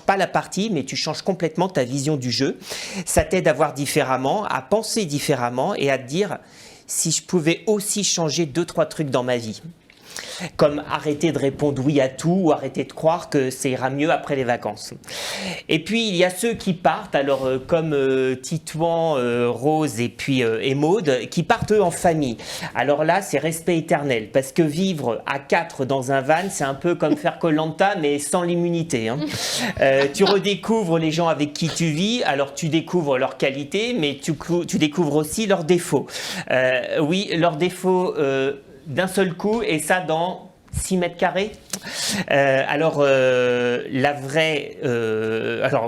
pas la partie, mais tu changes complètement ta vision du jeu. Ça t'aide à voir différemment, à penser différemment et à te dire si je pouvais aussi changer 2-3 trucs dans ma vie. Comme arrêter de répondre oui à tout ou arrêter de croire que ça ira mieux après les vacances. Et puis il y a ceux qui partent, alors comme Titouan, Rose et puis et Maude, qui partent eux en famille. Alors là c'est respect éternel parce que vivre à 4 dans un van c'est un peu comme faire Koh-Lanta mais sans l'immunité. Hein. Tu redécouvres les gens avec qui tu vis, alors tu découvres leurs qualités mais tu découvres aussi leurs défauts. Oui, leurs défauts d'un seul coup, et ça dans 6 mètres carrés. Alors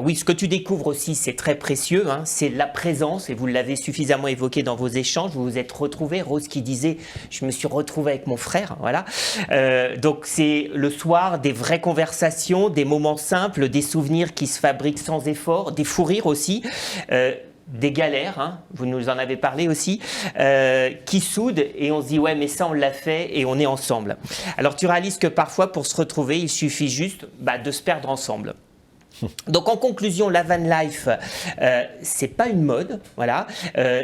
oui, ce que tu découvres aussi, c'est très précieux, hein, c'est la présence, et vous l'avez suffisamment évoqué dans vos échanges, vous vous êtes retrouvés, Rose qui disait, je me suis retrouvée avec mon frère, voilà. Donc c'est le soir, des vraies conversations, des moments simples, des souvenirs qui se fabriquent sans effort, des fous rires aussi, des galères, hein, vous nous en avez parlé aussi, qui soudent et on se dit ouais mais ça on l'a fait et on est ensemble. Alors tu réalises que parfois pour se retrouver il suffit juste de se perdre ensemble. Donc en conclusion, la van life, c'est pas une mode, voilà,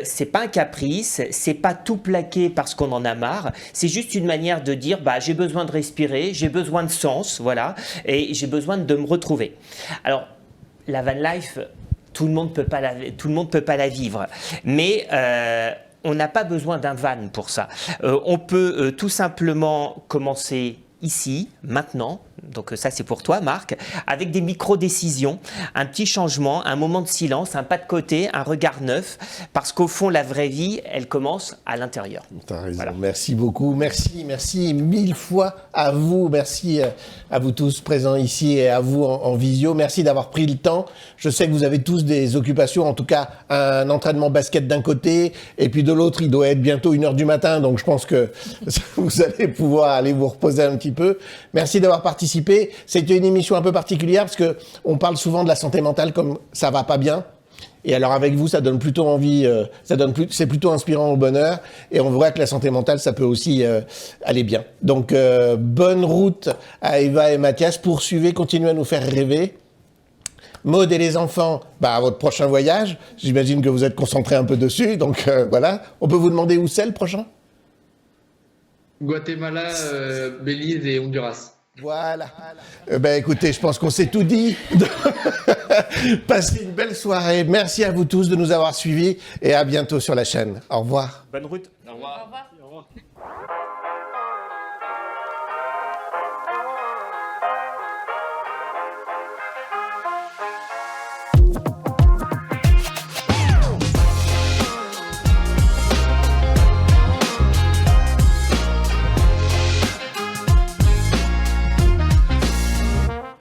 c'est pas un caprice, c'est pas tout plaqué parce qu'on en a marre, c'est juste une manière de dire j'ai besoin de respirer, j'ai besoin de sens, voilà, et j'ai besoin de me retrouver. Alors la van life, tout le monde peut pas la vivre, mais on n'a pas besoin d'un van pour ça. On peut tout simplement commencer ici, maintenant, donc ça c'est pour toi Marc, avec des micro-décisions, un petit changement, un moment de silence, un pas de côté, un regard neuf, parce qu'au fond la vraie vie, elle commence à l'intérieur. T'as raison, voilà. Merci beaucoup, merci 1000 fois à vous, merci à vous tous présents ici et à vous en visio, merci d'avoir pris le temps. Je sais que vous avez tous des occupations, en tout cas un entraînement basket d'un côté, et puis de l'autre il doit être bientôt 1h du matin, donc je pense que vous allez pouvoir aller vous reposer un petit peu. Merci d'avoir participé. C'était une émission un peu particulière parce que on parle souvent de la santé mentale comme ça va pas bien. Et alors avec vous, ça donne plutôt envie, c'est plutôt inspirant au bonheur. Et on voit que la santé mentale, ça peut aussi aller bien. Donc bonne route à Eva et Mathias. Poursuivez, continuez à nous faire rêver. Maude et les enfants, à votre prochain voyage. J'imagine que vous êtes concentrés un peu dessus. Donc voilà. On peut vous demander où c'est le prochain ? Guatemala, Belize et Honduras. Voilà. Écoutez, je pense qu'on s'est tout dit. Passez une belle soirée. Merci à vous tous de nous avoir suivis et à bientôt sur la chaîne. Au revoir. Bonne route. Au revoir. Au revoir.